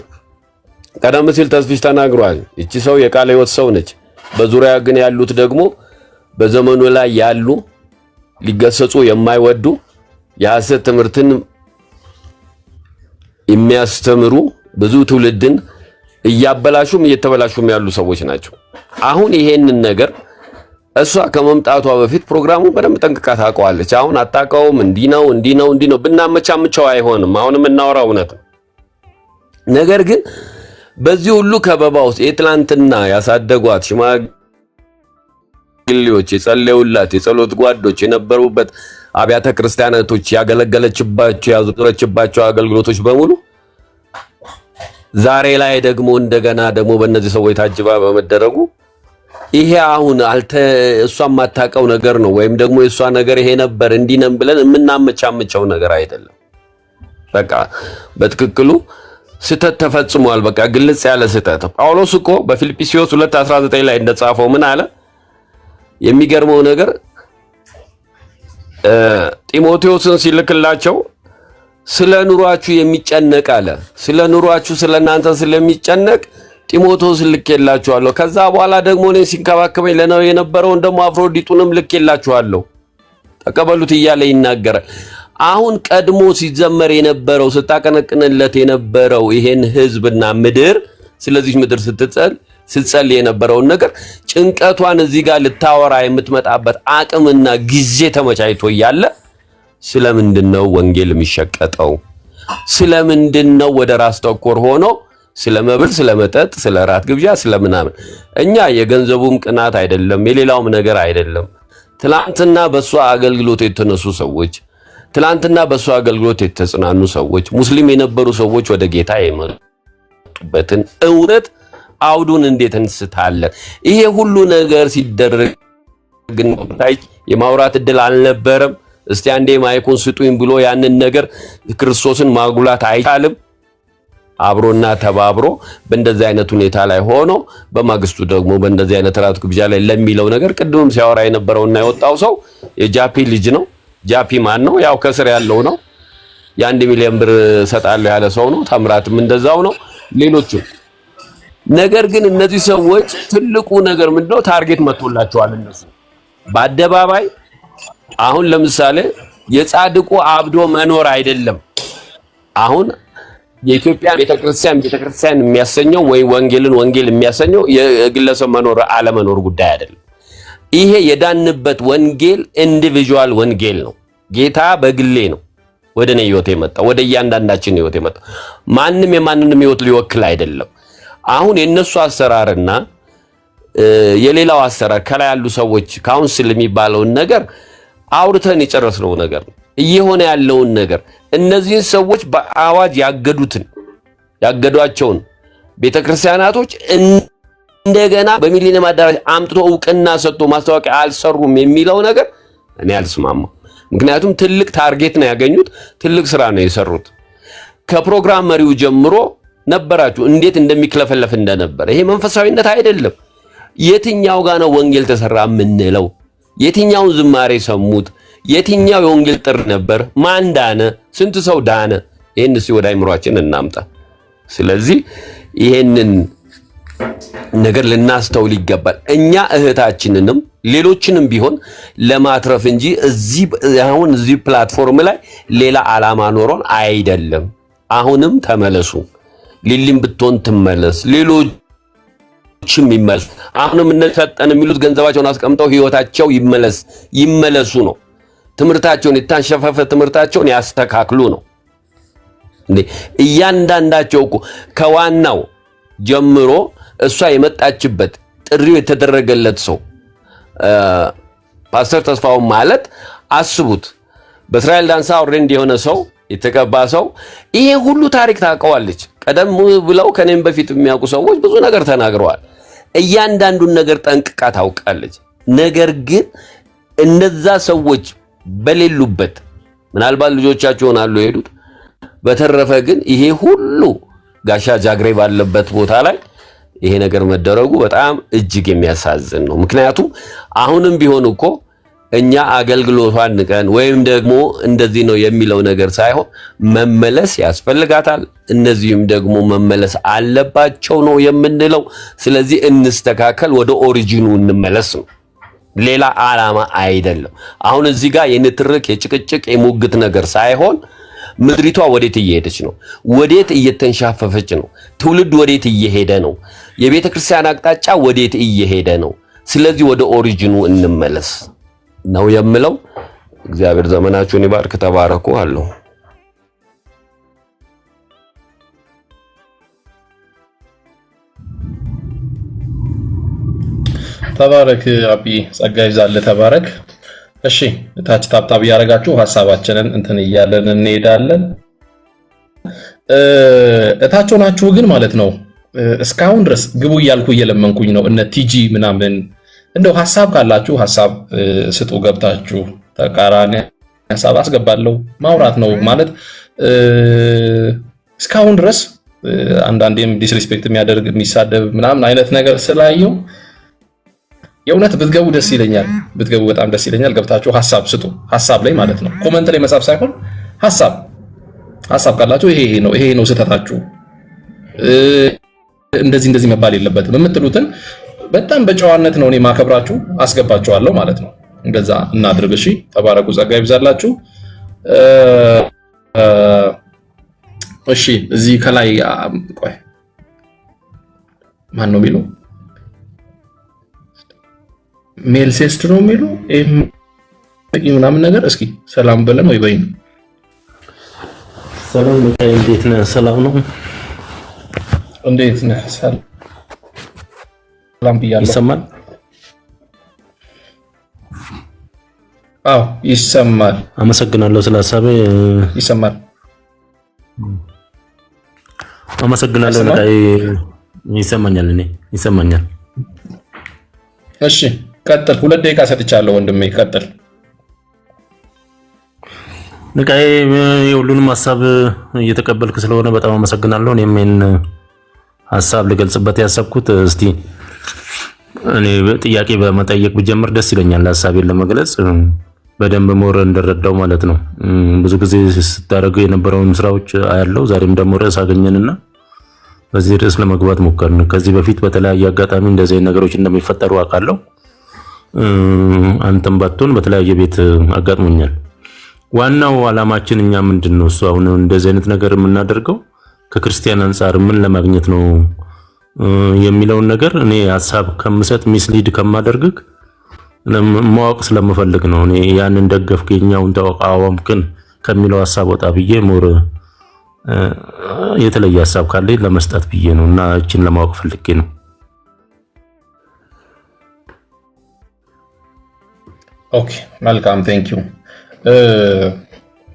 I: ቀደም ሲል ተስፊሽ ተናግሯል። እቺ ሰው የቃለ ሕይወት ሰው ነች። በዙሪያ ግን ያሉት ደግሞ በዘመኑ ላይ ያሉ ሊገሰጹ የማይወዱ የሐሰት ትምህርትን የሚያስተምሩ ብዙ ትውልድን እያበላሹም እየተበላሹም ያሉ ሰዎች ናቸው። አሁን ይሄንን ነገር እሷ ከመምጣቷ በፊት ፕሮግራሙን በደንብ ጠንቅቃ ታውቀዋለች። አሁን አታውቀውም። እንዲህ ነው ብናመቻምቸው አይሆንም። አሁንም እናወራው እውነት ነው። ነገር ግን በዚህ ሁሉ ከበባ ውስጥ የትላንትና ያሳደጓት ሽማግሌዎች፣ የጸለዩላት የጸሎት ጓዶች የነበሩበት አብያተ ክርስቲያናቶች ያገለገለችባቸው ያዞረችባቸው አገልግሎቶች በሙሉ ዛሬ ላይ ደግሞ እንደገና ደግሞ በእነዚህ ሰዎች ታጅባ በመደረጉ ይሄ አሁን እሷ የማታውቀው ነገር ነው። ወይም ደግሞ የእሷ ነገር ይሄ ነበር እንዲህ ነን ብለን የምናመቻምቸው ነገር አይደለም። በቃ በትክክሉ ስተት ተፈጽሟል። በቃ ግልጽ ያለ ስተት። ጳውሎስ እኮ በፊልጵስዩስ 2:19 ላይ እንደጻፈው ምን አለ? የሚገርመው ነገር ጢሞቴዎስን ሲልክላቸው ስለ ኑሯችሁ የሚጨነቅ አለ። ስለ ኑሯችሁ ስለናንተ ስለሚጨነቅ ጢሞቴዎስ ልኬላችኋለሁ። ከዛ በኋላ ደግሞ እኔ ሲንከባከበኝ ለነው የነበረውን ደግሞ አፍሮዲጡንም ልኬላችኋለሁ ተቀበሉት እያለ ይናገራል። አሁን ቀድሞ ሲዘመር የነበረው ስታቀነቅንለት የነበረው ይሄን ህዝብና ምድር ስለዚህ ምድር ስትጸል የነበረውን ነገር ጭንቀቷን እዚህ ጋር ልታወራ የምትመጣበት አቅምና ጊዜ ተመቻችቶ እያለ ስለምንድነው ወንጌል የሚሸቀጠው? ስለምንድነው ወደ ራስ ተኮር ሆኖ ስለመብል፣ ስለመጠጥ፣ ስለራት ግብዣ፣ ስለምናምን? እኛ የገንዘቡም ቅናት አይደለም የሌላውም ነገር አይደለም። ትላንትና በሷ አገልግሎት የተነሱ ሰዎች፣ ትላንትና በሷ አገልግሎት የተጽናኑ ሰዎች፣ ሙስሊም የነበሩ ሰዎች ወደ ጌታ የመጡበትን እውነት አውዱን እንዴት እንስታለን? ይሄ ሁሉ ነገር ሲደረግ ግን የማውራት እድል አልነበረም። እስቲ አንዴ ማይኩን ስጡኝ ብሎ ያንን ነገር ክርስቶስን ማጉላት አይቻልም። አብሮና ተባብሮ በእንደዚህ አይነት ሁኔታ ላይ ሆኖ በማግስቱ ደግሞ በእንደዚህ አይነት ራት ግብዣ ላይ ለሚለው ነገር ቅድምም ሲያወራ የነበረውና የወጣው ሰው የጃፒ ልጅ ነው። ጃፒ ማን ነው? ያው ከስር ያለው ነው። የ1 ሚሊዮን ብር ሰጣለሁ ያለ ሰው ነው። ታምራትም እንደዛው ነው። ሌሎችም ነገር ግን እነዚህ ሰዎች ትልቁ ነገር ምንድነው? ታርጌት መጥቶላቸዋል። እነሱ በአደባባይ አሁን ለምሳሌ የጻድቁ አብዶ መኖር አይደለም። አሁን የኢትዮጵያ ቤተክርስቲያን የሚያሰኘው ወይ ወንጌል የሚያሰኘው የግለሰብ መኖር አለመኖር ጉዳይ አይደለም። ይሄ የዳንበት ወንጌል ኢንዲቪጁዋል ወንጌል ነው። ጌታ በግሌ ነው ወደኔ ህይወት የመጣው፣ ወደ እያንዳንዳችን ህይወት የመጣው። ማንም የማንንም ህይወት ሊወክል አይደለም። አሁን የነሱ አሰራርና የሌላው አሰራር ከላይ ያሉ ሰዎች ካውንስል የሚባለውን ነገር አውርተን የጨረስነው ነገር ነው። እየሆነ ያለውን ነገር እነዚህን ሰዎች በአዋጅ ያገዷቸውን ቤተክርስቲያናቶች እንደገና በሚሊኒየም አዳራሽ አምጥቶ እውቅና ሰጥቶ ማስታወቂያ አልሰሩም የሚለው ነገር እኔ አልስማማም። ምክንያቱም ትልቅ ታርጌት ነው ያገኙት፣ ትልቅ ስራ ነው የሰሩት። ከፕሮግራም መሪው ጀምሮ ነበራችሁ እንዴት እንደሚክለፈለፍ እንደነበር። ይሄ መንፈሳዊነት አይደለም። የትኛው ጋር ነው ወንጌል ተሰራ የምንለው? የትኛውን ዝማሬ ሰሙት? የትኛው የወንጌል ጥሪ ነበር? ማን ዳነ? ስንት ሰው ዳነ? ይሄን እስቲ ወደ አይምሯችን እናምጣ። ስለዚህ ይሄንን ነገር ልናስተውል ይገባል። እኛ እህታችንንም ሌሎችንም ቢሆን ለማትረፍ እንጂ እዚህ ፕላትፎርም ላይ ሌላ ዓላማ ኖሮን አይደለም። አሁንም ተመለሱ። ሊሊም ብትሆን ትመለስ፣ ሌሎችም ይመለሱ። አሁንም እነሰጠን የሚሉት ገንዘባቸውን አስቀምጠው ህይወታቸው ይመለሱ ነው። ትምህርታቸውን የታንሸፈፈ ትምህርታቸውን ያስተካክሉ ነው። እያንዳንዳቸው እኮ ከዋናው ጀምሮ እሷ የመጣችበት ጥሪው የተደረገለት ሰው ፓስተር ተስፋው ማለት አስቡት። በእስራኤል ዳንሳ ኦሬንድ የሆነ ሰው የተቀባ ሰው ይሄ ሁሉ ታሪክ ታውቀዋለች። ቀደም ብለው ከኔም በፊት የሚያውቁ ሰዎች ብዙ ነገር ተናግረዋል። እያንዳንዱን ነገር ጠንቅቃ ታውቃለች። ነገር ግን እነዛ ሰዎች በሌሉበት ምናልባት ልጆቻቸው ሆናሉ የሄዱት። በተረፈ ግን ይሄ ሁሉ ጋሻ ጃግሬ ባለበት ቦታ ላይ ይሄ ነገር መደረጉ በጣም እጅግ የሚያሳዝን ነው። ምክንያቱም አሁንም ቢሆን እኮ እኛ አገልግሎቷን ንቀን ወይም ደግሞ እንደዚህ ነው የሚለው ነገር ሳይሆን መመለስ ያስፈልጋታል፣ እነዚህም ደግሞ መመለስ አለባቸው ነው የምንለው። ስለዚህ እንስተካከል፣ ወደ ኦሪጂኑ እንመለስ ነው፣ ሌላ ዓላማ አይደለም። አሁን እዚህ ጋር የንትርክ የጭቅጭቅ የሙግት ነገር ሳይሆን ምድሪቷ ወዴት እየሄደች ነው? ወዴት እየተንሻፈፈች ነው? ትውልድ ወዴት እየሄደ ነው? የቤተ ክርስቲያን አቅጣጫ ወዴት እየሄደ ነው? ስለዚህ ወደ ኦሪጂኑ እንመለስ ነው የምለው። እግዚአብሔር ዘመናችሁን ይባርክ። ተባረኩ አለው።
B: ተባረክ አቢ፣ ጸጋ ይብዛልህ። ተባረክ። እሺ ታች ታብታብ ያረጋችሁ ሐሳባችንን እንትን እያለን እንሄዳለን። እታቸው ናችሁ ግን ማለት ነው እስካሁን ድረስ ግቡ እያልኩ እየለመንኩኝ ነው። እነ ቲጂ ምናምን እንደው ሐሳብ ካላችሁ ሐሳብ ስጡ። ገብታችሁ ተቃራኒ ሐሳብ አስገባለሁ። ማውራት ነው ማለት እስካሁን ድረስ አንዳንዴም ዲስሪስፔክት የሚያደርግ የሚሳደብ ምናምን አይነት ነገር ስላየው የእውነት ብትገቡ ደስ ይለኛል። ብትገቡ በጣም ደስ ይለኛል። ገብታችሁ ሐሳብ ስጡ። ሐሳብ ላይ ማለት ነው ኮሜንት ላይ መጻፍ ሳይሆን ሐሳብ ካላችሁ ይሄ ነው ስህተታችሁ፣ እንደዚህ መባል የለበትም የምትሉትን በጣም በጨዋነት ነው እኔ ማከብራችሁ አስገባችኋለሁ ማለት ነው። እንደዛ እናድርግ። እሺ ተባረኩ፣ ጸጋ ይብዛላችሁ። እሺ እዚህ ከላይ ቆይ ማን ነው የሚለው? ሜልሴስት ነው የሚለው ምናምን ነገር። እስኪ ሰላም በለን ወይ በይን።
J: ሰላም ነው። እንዴት ነህ? ሰላም ነው።
B: እንዴት ነህ? ሰላም ብያለሁ።
J: ይሰማል?
B: አዎ ይሰማል።
J: አመሰግናለሁ ስለ ሐሳቤ።
B: ይሰማል።
J: አመሰግናለሁ። ነቃይ ይሰማኛል። እኔ ይሰማኛል።
B: እሺ ቀጥል። 2 ደቂቃ ሰጥቻለሁ ወንድሜ፣ ቀጥል።
J: ነቃይ የሁሉንም ሐሳብ እየተቀበልክ ስለሆነ በጣም አመሰግናለሁ። እኔም ይሄን ሐሳብ ልገልጽበት ያሰብኩት እስቲ እኔ ጥያቄ በመጠየቅ ብጀምር ደስ ይለኛል። ሐሳቤን ለመግለጽ በደንብ ሞር እንደረዳው ማለት ነው። ብዙ ጊዜ ስታደርገው የነበረውን ስራዎች አያለው። ዛሬም ደግሞ ርዕስ አገኘንና በዚህ ርዕስ ለመግባት ሞከርን። ከዚህ በፊት በተለያየ አጋጣሚ እንደዚህ ነገሮች እንደሚፈጠሩ አውቃለሁ። አንተም ባትሆን በተለያየ ቤት አጋጥሞኛል። ዋናው ዓላማችን እኛ ምንድነው? እሱ አሁን እንደዚህ አይነት ነገር የምናደርገው ከክርስቲያን አንፃር ምን ለማግኘት ነው የሚለውን ነገር እኔ ሐሳብ ከምሰጥ ሚስሊድ ከማደርግክ ማወቅ ስለምፈልግ ነው። እኔ ያንን ደገፍክ የኛውን ተቃወምክን ከሚለው ሐሳብ ወጣ ብዬ ሞር የተለየ ሐሳብ ካለኝ ለመስጠት ብዬ ነው እና እቺን ለማወቅ ፈልጌ ነው።
B: ኦኬ መልካም ቴንክ ዩ።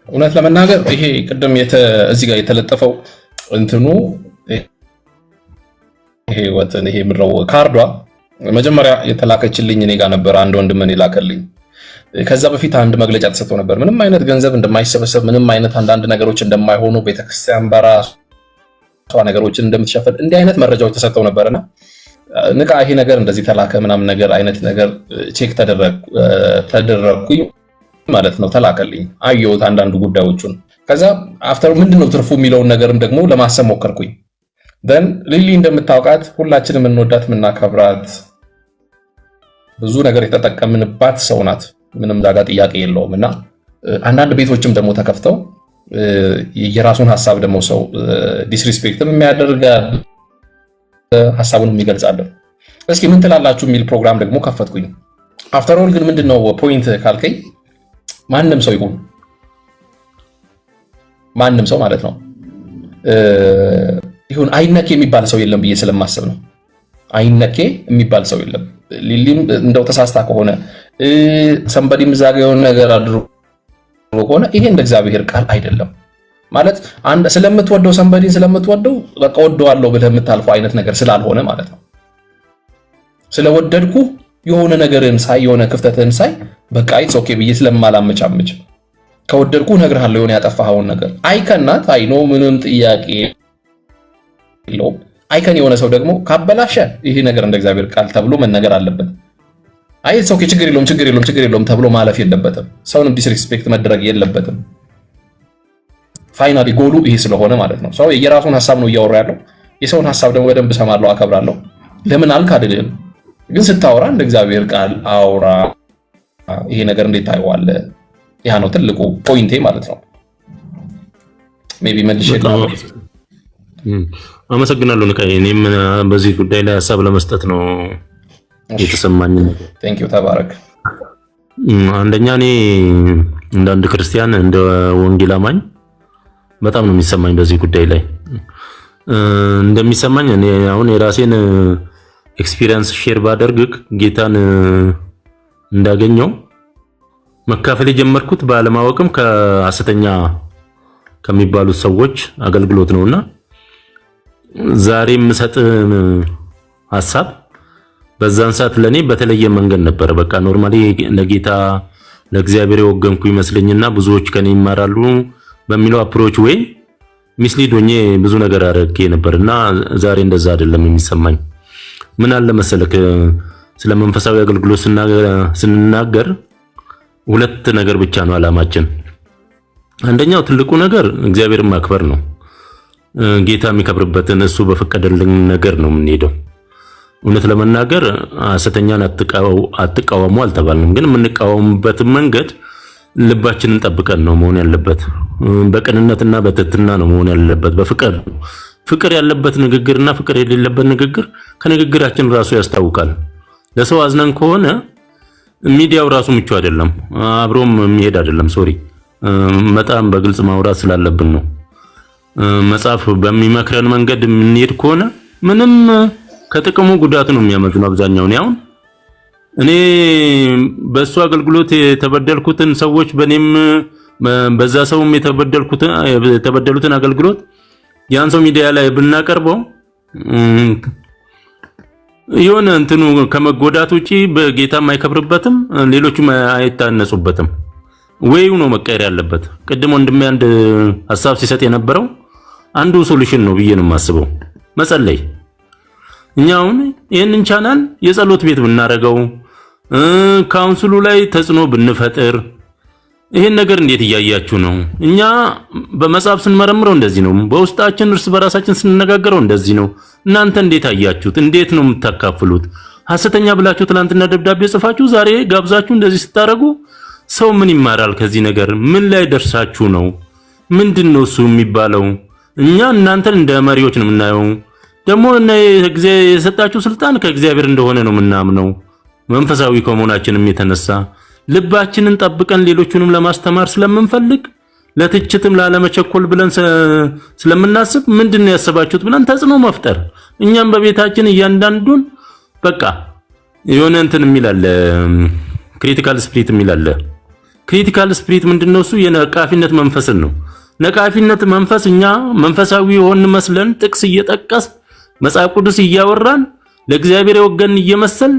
B: እውነት ለመናገር ይሄ ቅድም እዚህ ጋር የተለጠፈው እንትኑ ይሄ ምድረው ካርዷ መጀመሪያ የተላከችልኝ እኔ ጋር ነበር። አንድ ወንድም እኔ ላከልኝ። ከዛ በፊት አንድ መግለጫ ተሰጥቶ ነበር። ምንም አይነት ገንዘብ እንደማይሰበሰብ፣ ምንም አይነት አንዳንድ ነገሮች እንደማይሆኑ፣ ቤተክርስቲያን በራሷ ነገሮችን እንደምትሸፈን እንዲህ አይነት መረጃዎች ተሰጥተው ነበርና ንቃ ይሄ ነገር እንደዚህ ተላከ ምናምን ነገር አይነት ነገር ቼክ ተደረኩኝ ማለት ነው። ተላከልኝ አየሁት አንዳንድ ጉዳዮችን። ከዛ አፍተር ምንድነው ትርፉ የሚለውን ነገርም ደግሞ ለማሰብ ሞከርኩኝ። ደን ሊሊ እንደምታውቃት ሁላችንም እንወዳት ምናከብራት ብዙ ነገር የተጠቀምንባት ሰው ናት። ምንም ዳጋ ጥያቄ የለውም። እና አንዳንድ ቤቶችም ደግሞ ተከፍተው የራሱን ሐሳብ ደግሞ ሰው ዲስሪስፔክትም የሚያደርግ ሐሳቡን የሚገልጻል። እስኪ ምን ትላላችሁ የሚል ፕሮግራም ደግሞ ከፈትኩኝ። አፍተር ኦል ግን ምንድነው ፖይንት ካልከኝ ማንም ሰው ይሁን ማንም ሰው ማለት ነው ይሁን አይነኬ የሚባል ሰው የለም ብዬ ስለማስብ ነው። አይነኬ የሚባል ሰው የለም። ሊሊም እንደው ተሳስታ ከሆነ ሰንበዲም ዛጋ የሆነ ነገር አድርጎ ከሆነ ይሄ እንደ እግዚአብሔር ቃል አይደለም ማለት አንድ ስለምትወደው ሰንበዲን ስለምትወደው በቃ ወደዋለሁ ብለህ የምታልፈው አይነት ነገር ስላልሆነ ማለት ነው። ስለወደድኩ የሆነ ነገርን ሳይ የሆነ ክፍተትን ሳይ በቃ ኢትስ ኦኬ ብዬ ስለማላመቻመች ከወደድኩ እነግርሃለሁ የሆነ ያጠፋኸውን ነገር አይከናት አይኖ ምንም ጥያቄ የለውም። አይከን የሆነ ሰው ደግሞ ካበላሸ ይሄ ነገር እንደ እግዚአብሔር ቃል ተብሎ መነገር አለበት። አይ ኢትስ ኦኬ ችግር የለውም ተብሎ ማለፍ የለበትም። ሰውንም ዲስሪስፔክት መደረግ የለበትም። ፋይናሊ ጎሉ ይሄ ስለሆነ ማለት ነው። ሰው የራሱን ሐሳብ ነው እያወራ ያለው። የሰውን ሐሳብ ደግሞ በደንብ ሰማለሁ፣ አከብራለሁ። ለምን አልክ አይደለም፣ ግን ስታወራ እንደ እግዚአብሔር ቃል አውራ። ይሄ ነገር እንዴት ታየዋለህ? ያ ነው ትልቁ ፖይንቴ ማለት ነው። ሜቢ መልሼ
J: አመሰግናለሁ ንቃዬ። እኔም በዚህ ጉዳይ ላይ ሐሳብ ለመስጠት ነው የተሰማኝ።
B: ቴንክ ዩ ተባረክ።
J: አንደኛ እኔ እንደ አንድ ክርስቲያን እንደ ወንጌል አማኝ በጣም ነው የሚሰማኝ በዚህ ጉዳይ ላይ እንደሚሰማኝ። እኔ አሁን የራሴን ኤክስፒሪየንስ ሼር ባደርግ ጌታን እንዳገኘው መካፈል የጀመርኩት ባለማወቅም ከሐሰተኛ ከሚባሉት ሰዎች አገልግሎት ነውና ዛሬ የምሰጥ ሐሳብ በዛን ሰዓት ለኔ በተለየ መንገድ ነበር። በቃ ኖርማሊ ለጌታ ለእግዚአብሔር የወገንኩ ይመስለኝና ብዙዎች ከኔ ይማራሉ በሚለው አፕሮች ወይ ሚስሊድ ሆኜ ብዙ ነገር አድርጌ ነበርና ዛሬ እንደዛ አይደለም የሚሰማኝ። ምን አለ መሰለክ ስለ መንፈሳዊ አገልግሎት ስንናገር ሁለት ነገር ብቻ ነው አላማችን። አንደኛው ትልቁ ነገር እግዚአብሔርን ማክበር ነው። ጌታ የሚከብርበትን እሱ በፈቀደልን ነገር ነው የምንሄደው። እውነት ለመናገር ሐሰተኛን አትቃወሙ አልተባልንም፣ ግን የምንቃወምበት መንገድ ልባችንን ጠብቀን ነው መሆን ያለበት። በቅንነትና በትህትና ነው መሆን ያለበት። በፍቅር ፍቅር ያለበት ንግግርና ፍቅር የሌለበት ንግግር ከንግግራችን ራሱ ያስታውቃል። ለሰው አዝነን ከሆነ ሚዲያው ራሱ ምቹ አይደለም፣ አብሮም የሚሄድ አይደለም። ሶሪ በጣም በግልጽ ማውራት ስላለብን ነው። መጽሐፍ በሚመክረን መንገድ የምንሄድ ከሆነ ምንም ከጥቅሙ ጉዳት ነው የሚያመዝነው አብዛኛው። አሁን እኔ በእሱ አገልግሎት የተበደልኩትን ሰዎች በኔም በዛ ሰውም የተበደሉትን አገልግሎት ያን ሰው ሚዲያ ላይ ብናቀርበው የሆነ እንትኑ ከመጎዳት ውጪ በጌታ የማይከብርበትም ሌሎቹም አይታነጹበትም። ወይው ነው መቀየር ያለበት። ቅድም ወንድሜ አንድ ሐሳብ ሲሰጥ የነበረው አንዱ ሶሉሽን ነው ብዬ ነው የማስበው፣ መጸለይ። እኛውን ይሄንን ቻናል የጸሎት ቤት ብናረገው ካውንስሉ ላይ ተጽዕኖ ብንፈጥር ይሄን ነገር እንዴት እያያችሁ ነው? እኛ በመጽሐፍ ስንመረምረው እንደዚህ ነው፣ በውስጣችን እርስ በራሳችን ስንነጋገረው እንደዚህ ነው። እናንተ እንዴት አያችሁት? እንዴት ነው የምታካፍሉት? ሐሰተኛ ብላችሁ ትናንትና ደብዳቤ ጽፋችሁ ዛሬ ጋብዛችሁ እንደዚህ ስታረጉ ሰው ምን ይማራል ከዚህ ነገር? ምን ላይ ደርሳችሁ ነው? ምንድነው እሱ የሚባለው? እኛ እናንተን እንደ መሪዎች ነው የምናየው። ደግሞ የሰጣችሁ ስልጣን ከእግዚአብሔር እንደሆነ ነው የምናምነው። መንፈሳዊ ከመሆናችንም የተነሳ ልባችንን ጠብቀን ሌሎቹንም ለማስተማር ስለምንፈልግ ለትችትም ላለመቸኮል ብለን ስለምናስብ ምንድነው ያሰባችሁት ብለን ተጽዕኖ መፍጠር። እኛም በቤታችን እያንዳንዱን በቃ የሆነ እንትን የሚላል ክሪቲካል ስፒሪት የሚላል። ክሪቲካል ስፒሪት ምንድነው? እሱ የነቃፊነት መንፈስን ነው። ነቃፊነት መንፈስ እኛ መንፈሳዊ የሆን መስለን ጥቅስ እየጠቀስ መጽሐፍ ቅዱስ እያወራን ለእግዚአብሔር የወገን እየመሰል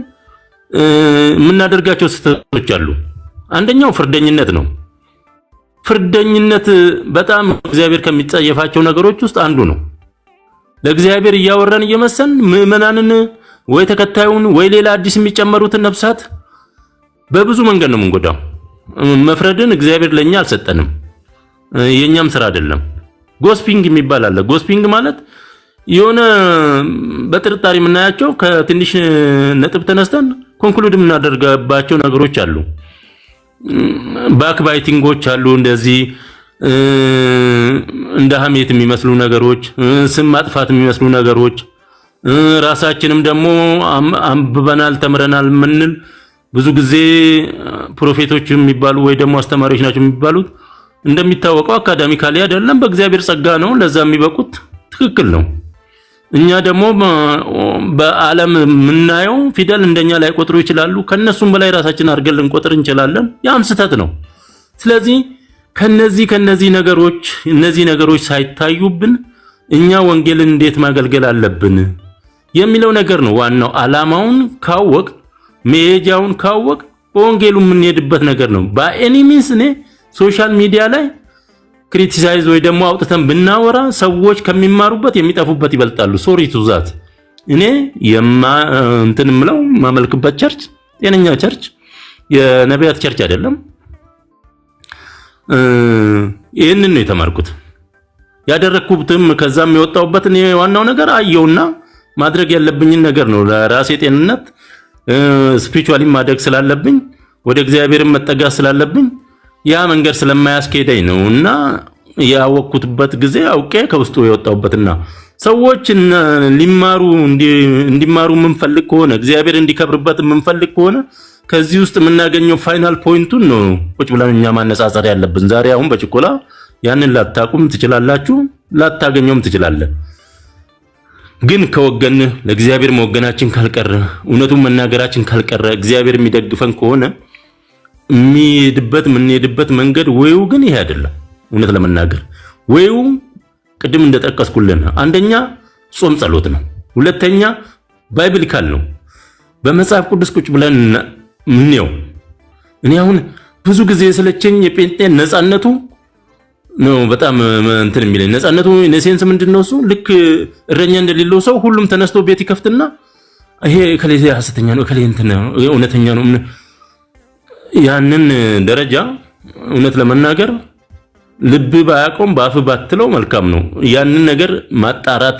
J: የምናደርጋቸው ስህተቶች አሉ። አንደኛው ፍርደኝነት ነው። ፍርደኝነት በጣም እግዚአብሔር ከሚጸየፋቸው ነገሮች ውስጥ አንዱ ነው። ለእግዚአብሔር እያወራን እየመሰን ምዕመናንን ወይ ተከታዩን ወይ ሌላ አዲስ የሚጨመሩትን ነፍሳት በብዙ መንገድ ነው የምንጎዳው። መፍረድን እግዚአብሔር ለኛ አልሰጠንም፣ የኛም ስራ አይደለም። ጎስፒንግ የሚባል አለ። ጎስፒንግ ማለት የሆነ በጥርጣሬ የምናያቸው ከትንሽ ነጥብ ተነስተን ኮንክሉድ የምናደርጋባቸው ነገሮች አሉ። ባክባይቲንጎች አሉ፣ እንደዚህ እንደ ሐሜት የሚመስሉ ነገሮች፣ ስም ማጥፋት የሚመስሉ ነገሮች፣ ራሳችንም ደግሞ አንብበናል ተምረናል ምንል ብዙ ጊዜ ፕሮፌቶች የሚባሉ ወይ ደግሞ አስተማሪዎች ናቸው የሚባሉት እንደሚታወቀው አካዳሚካሊ አይደለም፣ በእግዚአብሔር ጸጋ ነው ለዛ የሚበቁት። ትክክል ነው። እኛ ደግሞ በዓለም የምናየው ፊደል እንደኛ ላይ ቆጥሩ ይችላሉ፣ ከነሱም በላይ ራሳችን አድርገን ልንቆጥር እንችላለን። ያም ስህተት ነው። ስለዚህ ከነዚህ ነገሮች እነዚህ ነገሮች ሳይታዩብን እኛ ወንጌልን እንዴት ማገልገል አለብን የሚለው ነገር ነው ዋናው። ዓላማውን ካወቅ መሄጃውን ካወቅ በወንጌሉ የምንሄድበት ነገር ነው። በኤኒ ሚንስ እኔ ሶሻል ሚዲያ ላይ ክሪቲሳይዝ ወይ ደግሞ አውጥተን ብናወራ ሰዎች ከሚማሩበት የሚጠፉበት ይበልጣሉ። ሶሪ ቱ ዛት እኔ እንትን ምለው ማመልክበት ቸርች ጤነኛ ቸርች የነቢያት ቸርች አይደለም። ይሄንን ነው የተማርኩት ያደረኩትም ከዛም የወጣሁበት እኔ ዋናው ነገር አየውና ማድረግ ያለብኝን ነገር ነው ለራሴ ጤንነት ስፒሪቹዋሊ ማደግ ስላለብኝ ወደ እግዚአብሔር መጠጋት ስላለብኝ ያ መንገድ ስለማያስኬደኝ ነውና ያወቅኩትበት ጊዜ አውቄ ከውስጡ የወጣሁበትና ሰዎች ሊማሩ እንዲማሩ የምንፈልግ ከሆነ እግዚአብሔር እንዲከብርበት የምንፈልግ ከሆነ ከዚህ ውስጥ የምናገኘው ፋይናል ፖይንቱን ነው ቁጭ ብለን እኛ ማነጻጸር ያለብን። ዛሬ አሁን በችኮላ ያንን ላታቁም ትችላላችሁ፣ ላታገኘውም ትችላለ። ግን ከወገን ለእግዚአብሔር መወገናችን ካልቀረ እውነቱን መናገራችን ካልቀረ እግዚአብሔር የሚደግፈን ከሆነ የምንሄድበት መንገድ ወይው ግን ይሄ አይደለም። እውነት ለመናገር ወይው ቅድም እንደጠቀስኩልን አንደኛ ጾም ጸሎት ነው፣ ሁለተኛ ባይብሊካል ነው። በመጽሐፍ ቅዱስ ቁጭ ብለን ምንየው እኔ አሁን ብዙ ጊዜ ስለቸኝ የጴንጤ ነፃነቱ ነው በጣም እንትን የሚለኝ ነፃነቱ ነሴንስ ምንድነው እሱ ልክ እረኛ እንደሌለው ሰው ሁሉም ተነስቶ ቤት ይከፍትና ይሄ ከሌላ ሐሰተኛ ነው ከሌላ እንትን ነው እውነተኛ ነው። ያንን ደረጃ እውነት ለመናገር ልብ ባያቆም ባፍ ባትለው መልካም ነው። ያንን ነገር ማጣራት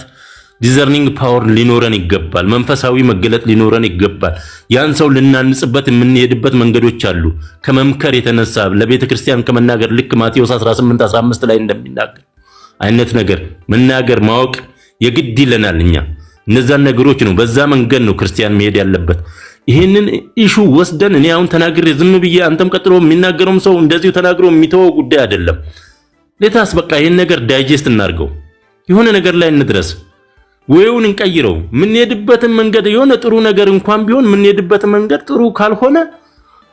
J: ዲዘርኒንግ ፓወር ሊኖረን ይገባል። መንፈሳዊ መገለጥ ሊኖረን ይገባል። ያን ሰው ልናንጽበት የምንሄድበት መንገዶች አሉ። ከመምከር የተነሳ ለቤተ ክርስቲያን ከመናገር ልክ ማቴዎስ 18:15 ላይ እንደሚናገር አይነት ነገር መናገር ማወቅ የግድ ይለናል። እኛ እነዛን ነገሮች ነው በዛ መንገድ ነው ክርስቲያን መሄድ ያለበት። ይሄንን ኢሹ ወስደን እኔ አሁን ተናግሬ ዝም ብዬ አንተም ቀጥሎ የሚናገረውም ሰው እንደዚሁ ተናግሮ የሚተወው ጉዳይ አይደለም። ለታስ በቃ ይሄን ነገር ዳይጀስት እናርገው፣ የሆነ ነገር ላይ እንድረስ፣ ወይውን እንቀይረው። ምንሄድበትን መንገድ የሆነ ጥሩ ነገር እንኳን ቢሆን ምንሄድበት መንገድ ጥሩ ካልሆነ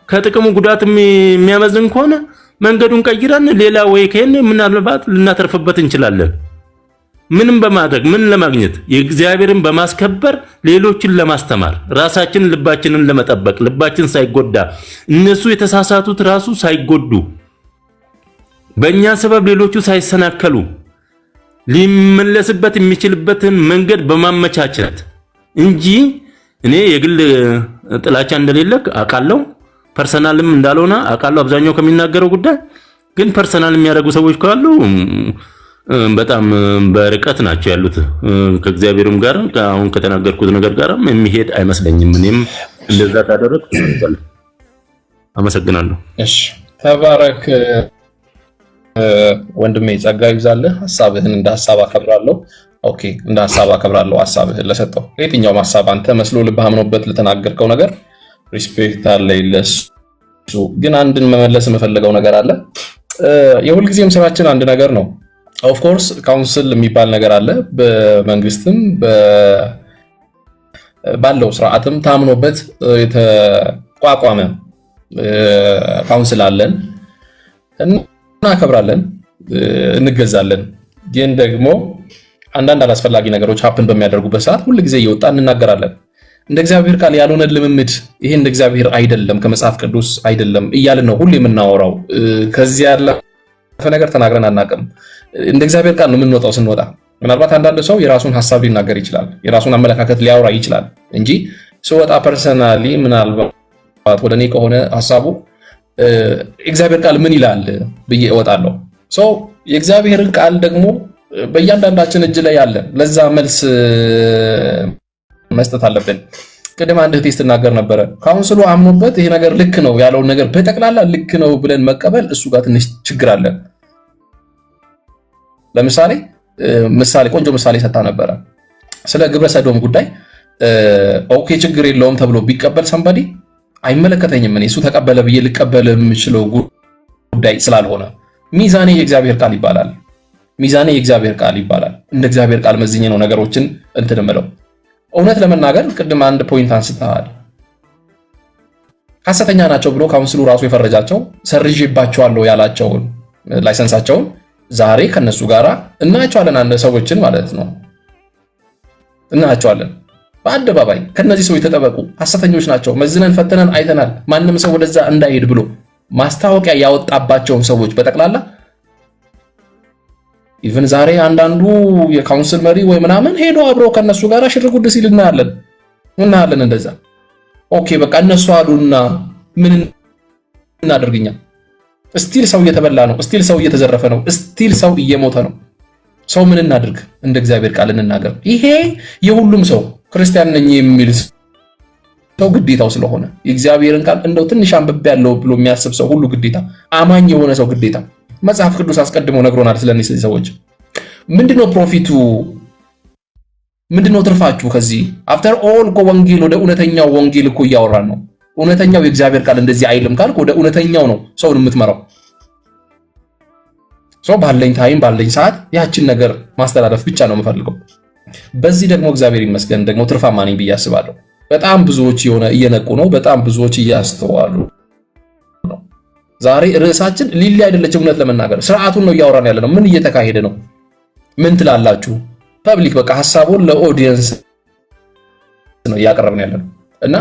J: ከጥቅሙ ጉዳት የሚያመዝን ከሆነ መንገዱን ቀይረን ሌላ ወይ ከሄን ምናልባት ልናተርፍበት እንችላለን። ምንም በማድረግ ምን ለማግኘት የእግዚአብሔርን በማስከበር ሌሎችን ለማስተማር ራሳችንን ልባችንን ለመጠበቅ ልባችን ሳይጎዳ እነሱ የተሳሳቱት ራሱ ሳይጎዱ በእኛ ሰበብ ሌሎቹ ሳይሰናከሉ ሊመለስበት የሚችልበትን መንገድ በማመቻቸት እንጂ እኔ የግል ጥላቻ እንደሌለ አውቃለሁ። ፐርሰናልም እንዳልሆነ አውቃለሁ። አብዛኛው ከሚናገረው ጉዳይ ግን ፐርሰናል የሚያደርጉ ሰዎች ካሉ በጣም በርቀት ናቸው ያሉት ከእግዚአብሔርም ጋር አሁን ከተናገርኩት ነገር ጋርም የሚሄድ አይመስለኝም። እኔም እንደዛ ታደረኩ። አመሰግናለሁ።
B: እሺ ተባረክ ወንድሜ፣ ጸጋ ይብዛልህ። ሐሳብህን እንደ ሐሳብ አከብራለሁ። ኦኬ እንደ ሐሳብ አከብራለሁ ሐሳብህን ለሰጠው ለየትኛውም ሐሳብ አንተ መስሎ ልብህ አምኖበት ለተናገርከው ነገር ሪስፔክት አለኝ ለሱ። ግን አንድን መመለስ የምፈልገው ነገር አለ። የሁልጊዜም ስራችን አንድ ነገር ነው። ኦፍ ኮርስ ካውንስል የሚባል ነገር አለ። በመንግስትም ባለው ስርዓትም ታምኖበት የተቋቋመ ካውንስል አለን። እናከብራለን፣ እንገዛለን። ግን ደግሞ አንዳንድ አላስፈላጊ ነገሮች ሀፕን በሚያደርጉበት ሰዓት ሁልጊዜ እየወጣ እንናገራለን። እንደ እግዚአብሔር ቃል ያልሆነ ልምምድ፣ ይሄ እንደ እግዚአብሔር አይደለም፣ ከመጽሐፍ ቅዱስ አይደለም እያልን ነው ሁሉ የምናወራው። ከዚህ ያለፈ ነገር ተናግረን አናውቅም። እንደ እግዚአብሔር ቃል ነው የምንወጣው። ስንወጣ ምናልባት አንዳንድ ሰው የራሱን ሐሳብ ሊናገር ይችላል፣ የራሱን አመለካከት ሊያወራ ይችላል እንጂ ስወጣ ፐርሰናሊ ምናልባት ወደ እኔ ከሆነ ሐሳቡ እግዚአብሔር ቃል ምን ይላል ብዬ እወጣለሁ። ሰው የእግዚአብሔርን ቃል ደግሞ በእያንዳንዳችን እጅ ላይ አለ። ለዛ መልስ መስጠት አለብን። ቅድም አንድ እህቴ ስትናገር ነበረ ካውንስሉ አምኖበት ይሄ ነገር ልክ ነው ያለውን ነገር በጠቅላላ ልክ ነው ብለን መቀበል እሱ ጋር ትንሽ ችግር አለ። ለምሳሌ ቆንጆ ምሳሌ ሰጣ ነበረ ስለ ግብረ ሰዶም ጉዳይ። ኦኬ ችግር የለውም ተብሎ ቢቀበል ሰንበዲ አይመለከተኝም እኔ እሱ ተቀበለ ብዬ ልቀበል የምችለው ጉዳይ ስላልሆነ ሚዛኔ የእግዚአብሔር ቃል ይባላል። ሚዛኔ የእግዚአብሔር ቃል ይባላል። እንደ እግዚአብሔር ቃል መዝኜ ነው ነገሮችን እንትን እምለው። እውነት ለመናገር ቅድም አንድ ፖይንት አንስተሃል። ሐሰተኛ ናቸው ብሎ ካውንስሉ ራሱ የፈረጃቸው ሰርዤባቸዋለሁ ያላቸውን ላይሰንሳቸውን ዛሬ ከነሱ ጋራ እናያቸዋለን። አንድ ሰዎችን ማለት ነው እናያቸዋለን በአደባባይ ከነዚህ ሰዎች ተጠበቁ፣ ሐሰተኞች ናቸው፣ መዝነን ፈተነን አይተናል፣ ማንም ሰው ወደዛ እንዳይሄድ ብሎ ማስታወቂያ ያወጣባቸውን ሰዎች በጠቅላላ ኢቭን ዛሬ አንዳንዱ የካውንስል መሪ ወይ ምናምን ሄዶ አብሮ ከነሱ ጋር ሽርጉድ ሲል እናያለን። እንደዛ ኦኬ በቃ እነሱ አሉና ምን እናደርግኛ? ስቲል ሰው እየተበላ ነው፣ ስቲል ሰው እየተዘረፈ ነው፣ ስቲል ሰው እየሞተ ነው። ሰው ምን እናድርግ? እንደ እግዚአብሔር ቃል እንናገር። ይሄ የሁሉም ሰው ክርስቲያን ነኝ የሚል ሰው ግዴታው ስለሆነ የእግዚአብሔርን ቃል እንደው ትንሽ አንብቤ ያለው ብሎ የሚያስብ ሰው ሁሉ ግዴታ፣ አማኝ የሆነ ሰው ግዴታ። መጽሐፍ ቅዱስ አስቀድሞ ነግሮናል ስለነዚህ ሰዎች። ምንድነው ፕሮፊቱ? ምንድነው ትርፋችሁ? ከዚህ አፍተር ኦል እኮ ወንጌል ወደ እውነተኛው ወንጌል እኮ እያወራን ነው። እውነተኛው የእግዚአብሔር ቃል እንደዚህ አይልም ካልክ ወደ እውነተኛው ነው ሰውን የምትመራው። ሰው ባለኝ ታይም ባለኝ ሰዓት ያችን ነገር ማስተላለፍ ብቻ ነው የምፈልገው። በዚህ ደግሞ እግዚአብሔር ይመስገን ደግሞ ትርፋማ ነኝ ብዬ አስባለሁ። በጣም ብዙዎች እየነቁ ነው። በጣም ብዙዎች እያስተዋሉ ነው። ዛሬ ርዕሳችን ሊሊ አይደለችም። እውነት ለመናገር ስርዓቱን ነው እያወራን ያለ ነው። ምን እየተካሄደ ነው? ምን ትላላችሁ? ፐብሊክ በቃ ሐሳቡን ለኦዲየንስ ነው እያቀረብን ያለ ነው። እና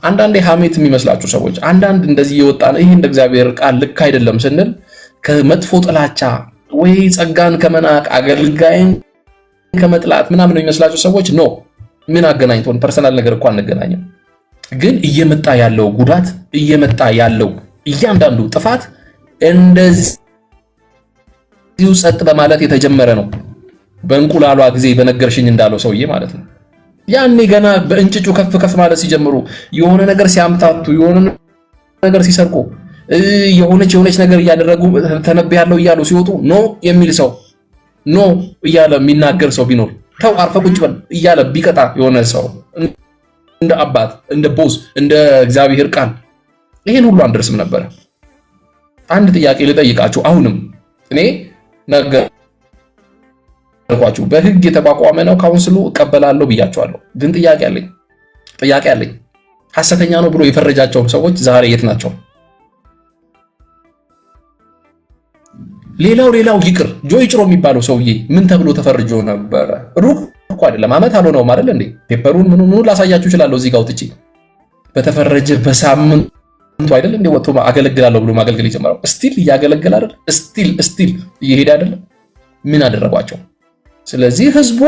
B: አንዳንዴ ሐሜት የሚመስላችሁ ሰዎች አንዳንድ እንደዚህ እየወጣ ነው ይሄ እንደ እግዚአብሔር ቃል ልክ አይደለም ስንል ከመጥፎ ጥላቻ ወይ ጸጋን ከመናቅ አገልጋይን ከመጥላት ምናምን ነው የሚመስላችሁ ሰዎች ነው። ምን አገናኝቶን? ፐርሰናል ነገር እኮ አንገናኝም። ግን እየመጣ ያለው ጉዳት እየመጣ ያለው እያንዳንዱ ጥፋት እንደዚሁ ጸጥ በማለት የተጀመረ ነው። በእንቁላሏ ጊዜ በነገርሽኝ እንዳለው ሰውዬ ማለት ነው። ያኔ ገና በእንጭጩ ከፍ ከፍ ማለት ሲጀምሩ የሆነ ነገር ሲያምታቱ የሆነ ነገር ሲሰርቁ የሆነች ነገር እያደረጉ ተነብያለሁ እያሉ ሲወጡ ኖ የሚል ሰው ኖ እያለ የሚናገር ሰው ቢኖር ተው አርፈ ቁጭ በል እያለ ቢቀጣ የሆነ ሰው እንደ አባት እንደ ቦስ እንደ እግዚአብሔር ቃል ይሄን ሁሉ አንደርስም ነበር። አንድ ጥያቄ ልጠይቃችሁ። አሁንም እኔ ነገርኳችሁ በህግ የተቋቋመ ነው ካውንስሉ እቀበላለሁ ብያቸዋለሁ። ግን ጥያቄ አለኝ። ሐሰተኛ ነው ብሎ የፈረጃቸውን ሰዎች ዛሬ የት ናቸው? ሌላው ይቅር ጆይ ጭሮ የሚባለው ሰውዬ ምን ተብሎ ተፈርጆ ነበረ? ሩቅ እኮ አይደለም ዓመት አልሆነውም አይደል እንዴ? ፔፐሩን ምኑ ላሳያችሁ እችላለሁ እዚህ ጋር አውጥቼ። በተፈረጀ በሳምንቱ አይደል እንዴ ወጥቶ አገለግላለሁ ብሎ ማገልገል የጀመረው? ስቲል እያገለገለ አይደል? ስቲል እየሄደ አይደል? ምን አደረጓቸው? ስለዚህ ህዝቡ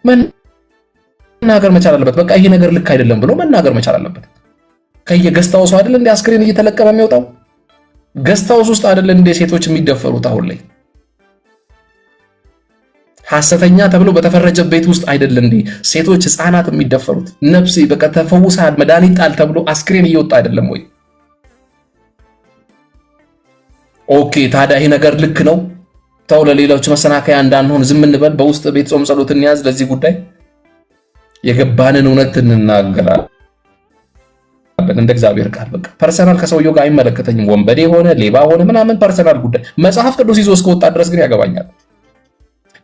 B: መናገር መቻል አለበት። በቃ ይሄ ነገር ልክ አይደለም ብሎ መናገር መቻል አለበት። ከየገስታው ሰው አይደል እንዴ አስክሬን እየተለቀመ የሚወጣው? ገስታውስ ውስጥ አይደለ እንደ ሴቶች የሚደፈሩት? አሁን ላይ ሐሰተኛ ተብሎ በተፈረጀ ቤት ውስጥ አይደለ እንዴ ሴቶች ህፃናት የሚደፈሩት? ነፍሴ በቃ ተፈውሳል መድኃኒት ጣል ተብሎ አስክሬን እየወጣ አይደለም ወይ? ኦኬ ታዲያ ይሄ ነገር ልክ ነው? ተው ለሌሎች መሰናከያ እንዳንሆን ዝም እንበል። በውስጥ ቤት ጾም ጸሎት እንያዝ። ለዚህ ጉዳይ የገባንን እውነት እንናገራለን እንደ እግዚአብሔር ቃል። በቃ ፐርሰናል ከሰውየው ጋር አይመለከተኝም። ወንበዴ ሆነ ሌባ ሆነ ምናምን ፐርሰናል ጉዳይ መጽሐፍ ቅዱስ ይዞ እስከወጣ ድረስ ግን ያገባኛል።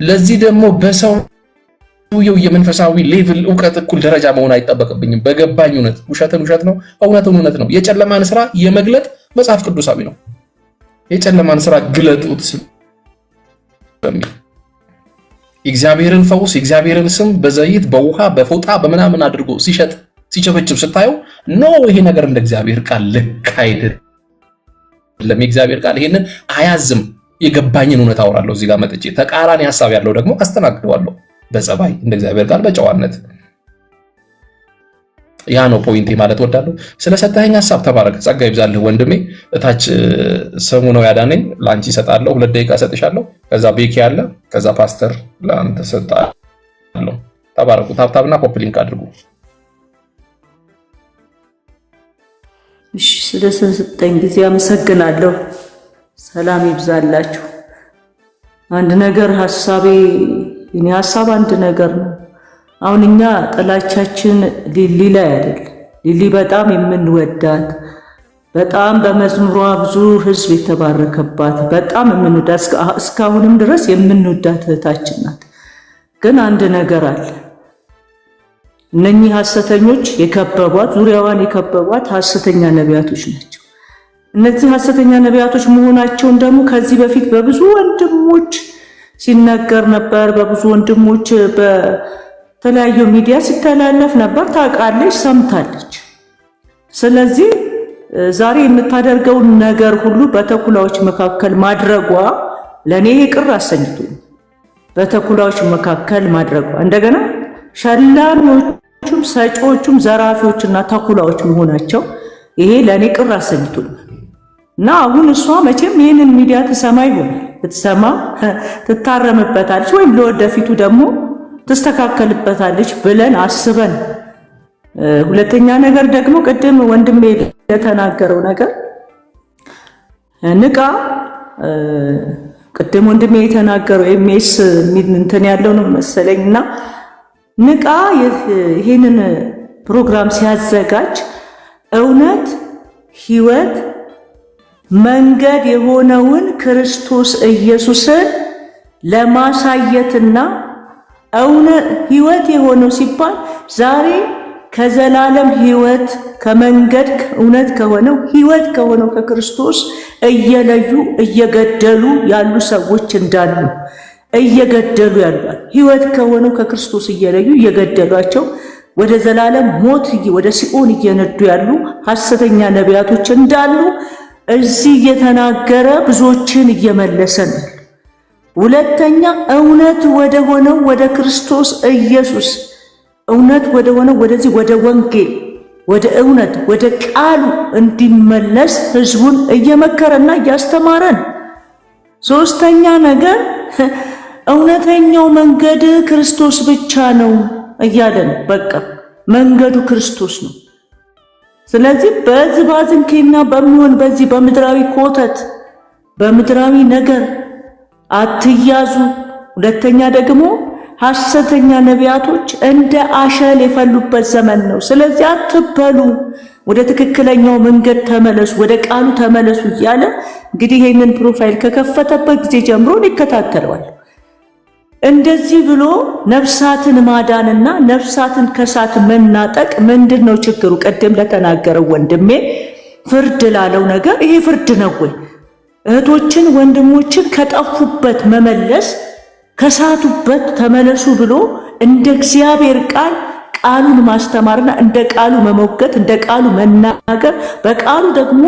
B: ለዚህ ደግሞ በሰውየው የመንፈሳዊ ሌቭል ዕውቀት እኩል ደረጃ መሆን አይጠበቅብኝም። በገባኝ እውነት ውሸትን ውሸት ነው፣ እውነትን እውነት ነው። የጨለማን ስራ የመግለጥ መጽሐፍ ቅዱሳዊ ነው። የጨለማን ስራ ግለጡት ስለሚል የእግዚአብሔርን ፈውስ የእግዚአብሔርን ስም በዘይት በውሃ በፎጣ በምናምን አድርጎ ሲሸጥ ሲቸበችብ ስታዩ ኖ ይሄ ነገር እንደ እግዚአብሔር ቃል ልክ አይደለም። የእግዚአብሔር ቃል ይሄንን አያዝም። የገባኝን እውነት አወራለሁ። እዚህ ጋር መጥቼ ተቃራኒ ሐሳብ ያለው ደግሞ አስተናግደዋለሁ በጸባይ እንደ እግዚአብሔር ቃል በጨዋነት። ያ ነው ፖይንቴ ማለት ወዳለሁ። ስለሰጠኸኝ ሐሳብ ተባረክ፣ ጸጋ ይብዛልህ ወንድሜ። እታች ስሙ ነው ያዳነኝ ላንቺ እሰጣለሁ። 2 ደቂቃ እሰጥሻለሁ። ከዛ ቤኪ አለ፣ ከዛ ፓስተር ላንተ እሰጣለሁ። ተባረኩ። ታብታብና ኮፕሊንክ አድርጉ።
A: እሺ፣ ስለሰጠኝ ጊዜ አመሰግናለሁ። ሰላም ይብዛላችሁ። አንድ ነገር የኔ ሐሳብ አንድ ነገር ነው። አሁን እኛ ጥላቻችን ሊሊ ላይ አይደል። ሊሊ በጣም የምንወዳት በጣም በመዝሙሯ ብዙ ሕዝብ የተባረከባት በጣም የምንወዳት እስካሁንም ድረስ የምንወዳት እህታችን ናት። ግን አንድ ነገር አለ። እነኚህ ሐሰተኞች የከበቧት ዙሪያዋን የከበቧት ሐሰተኛ ነቢያቶች ናቸው። እነዚህ ሐሰተኛ ነቢያቶች መሆናቸውን ደግሞ ከዚህ በፊት በብዙ ወንድሞች ሲነገር ነበር። በብዙ ወንድሞች በተለያዩ ሚዲያ ሲተላለፍ ነበር። ታውቃለች፣ ሰምታለች። ስለዚህ ዛሬ የምታደርገውን ነገር ሁሉ በተኩላዎች መካከል ማድረጓ ለኔ ቅር አሰኝቶኝ፣ በተኩላዎች መካከል ማድረጓ እንደገና ሸላሚዎቹም ሰጪዎቹም ዘራፊዎችና ተኩላዎች መሆናቸው ይሄ ለኔ ቅር አሰኝቶኝ እና አሁን እሷ መቼም ይሄንን ሚዲያ ትሰማ ይሆናል። ብትሰማ ትታረምበታለች ወይም ለወደፊቱ ደግሞ ትስተካከልበታለች ብለን አስበን። ሁለተኛ ነገር ደግሞ ቅድም ወንድሜ የተናገረው ነገር ንቃ፣ ቅድም ወንድሜ የተናገረው ኤምኤስ እንትን ያለው ነው መሰለኝና ንቃ ይሄንን ፕሮግራም ሲያዘጋጅ እውነት ሕይወት መንገድ የሆነውን ክርስቶስ ኢየሱስን ለማሳየትና ሕይወት የሆነው ሲባል ዛሬ ከዘላለም ሕይወት ከመንገድ እውነት ከሆነው ሕይወት ከሆነው ከክርስቶስ እየለዩ እየገደሉ ያሉ ሰዎች እንዳሉ እየገደሉ ያሏል። ሕይወት ከሆነው ከክርስቶስ እየለዩ እየገደሏቸው ወደ ዘላለም ሞት ወደ ሲኦል እየነዱ ያሉ ሐሰተኛ ነቢያቶች እንዳሉ እዚህ እየተናገረ ብዙዎችን እየመለሰ ነው። ሁለተኛ እውነት ወደ ሆነው ወደ ክርስቶስ ኢየሱስ እውነት ወደ ሆነው ወደዚህ ወደ ወንጌል ወደ እውነት ወደ ቃሉ እንዲመለስ ህዝቡን እየመከረና እያስተማረን። ሶስተኛ ነገር እውነተኛው መንገድ ክርስቶስ ብቻ ነው እያለን በቃ መንገዱ ክርስቶስ ነው። ስለዚህ በዝባዝንኬና በሚሆን በዚህ በምድራዊ ኮተት በምድራዊ ነገር አትያዙ። ሁለተኛ ደግሞ ሐሰተኛ ነቢያቶች እንደ አሸል የፈሉበት ዘመን ነው። ስለዚህ አትበሉ፣ ወደ ትክክለኛው መንገድ ተመለሱ፣ ወደ ቃሉ ተመለሱ እያለ እንግዲህ ይሄንን ፕሮፋይል ከከፈተበት ጊዜ ጀምሮ ይከታተለዋል። እንደዚህ ብሎ ነፍሳትን ማዳንና ነፍሳትን ከሳት መናጠቅ ምንድነው ችግሩ? ቀደም ለተናገረው ወንድሜ ፍርድ ላለው ነገር ይሄ ፍርድ ነው ወይ? እህቶችን ወንድሞችን ከጠፉበት መመለስ ከሳቱበት ተመለሱ ብሎ እንደ እግዚአብሔር ቃል ቃሉን ማስተማርና እንደ ቃሉ መሞገት እንደ ቃሉ መናገር በቃሉ ደግሞ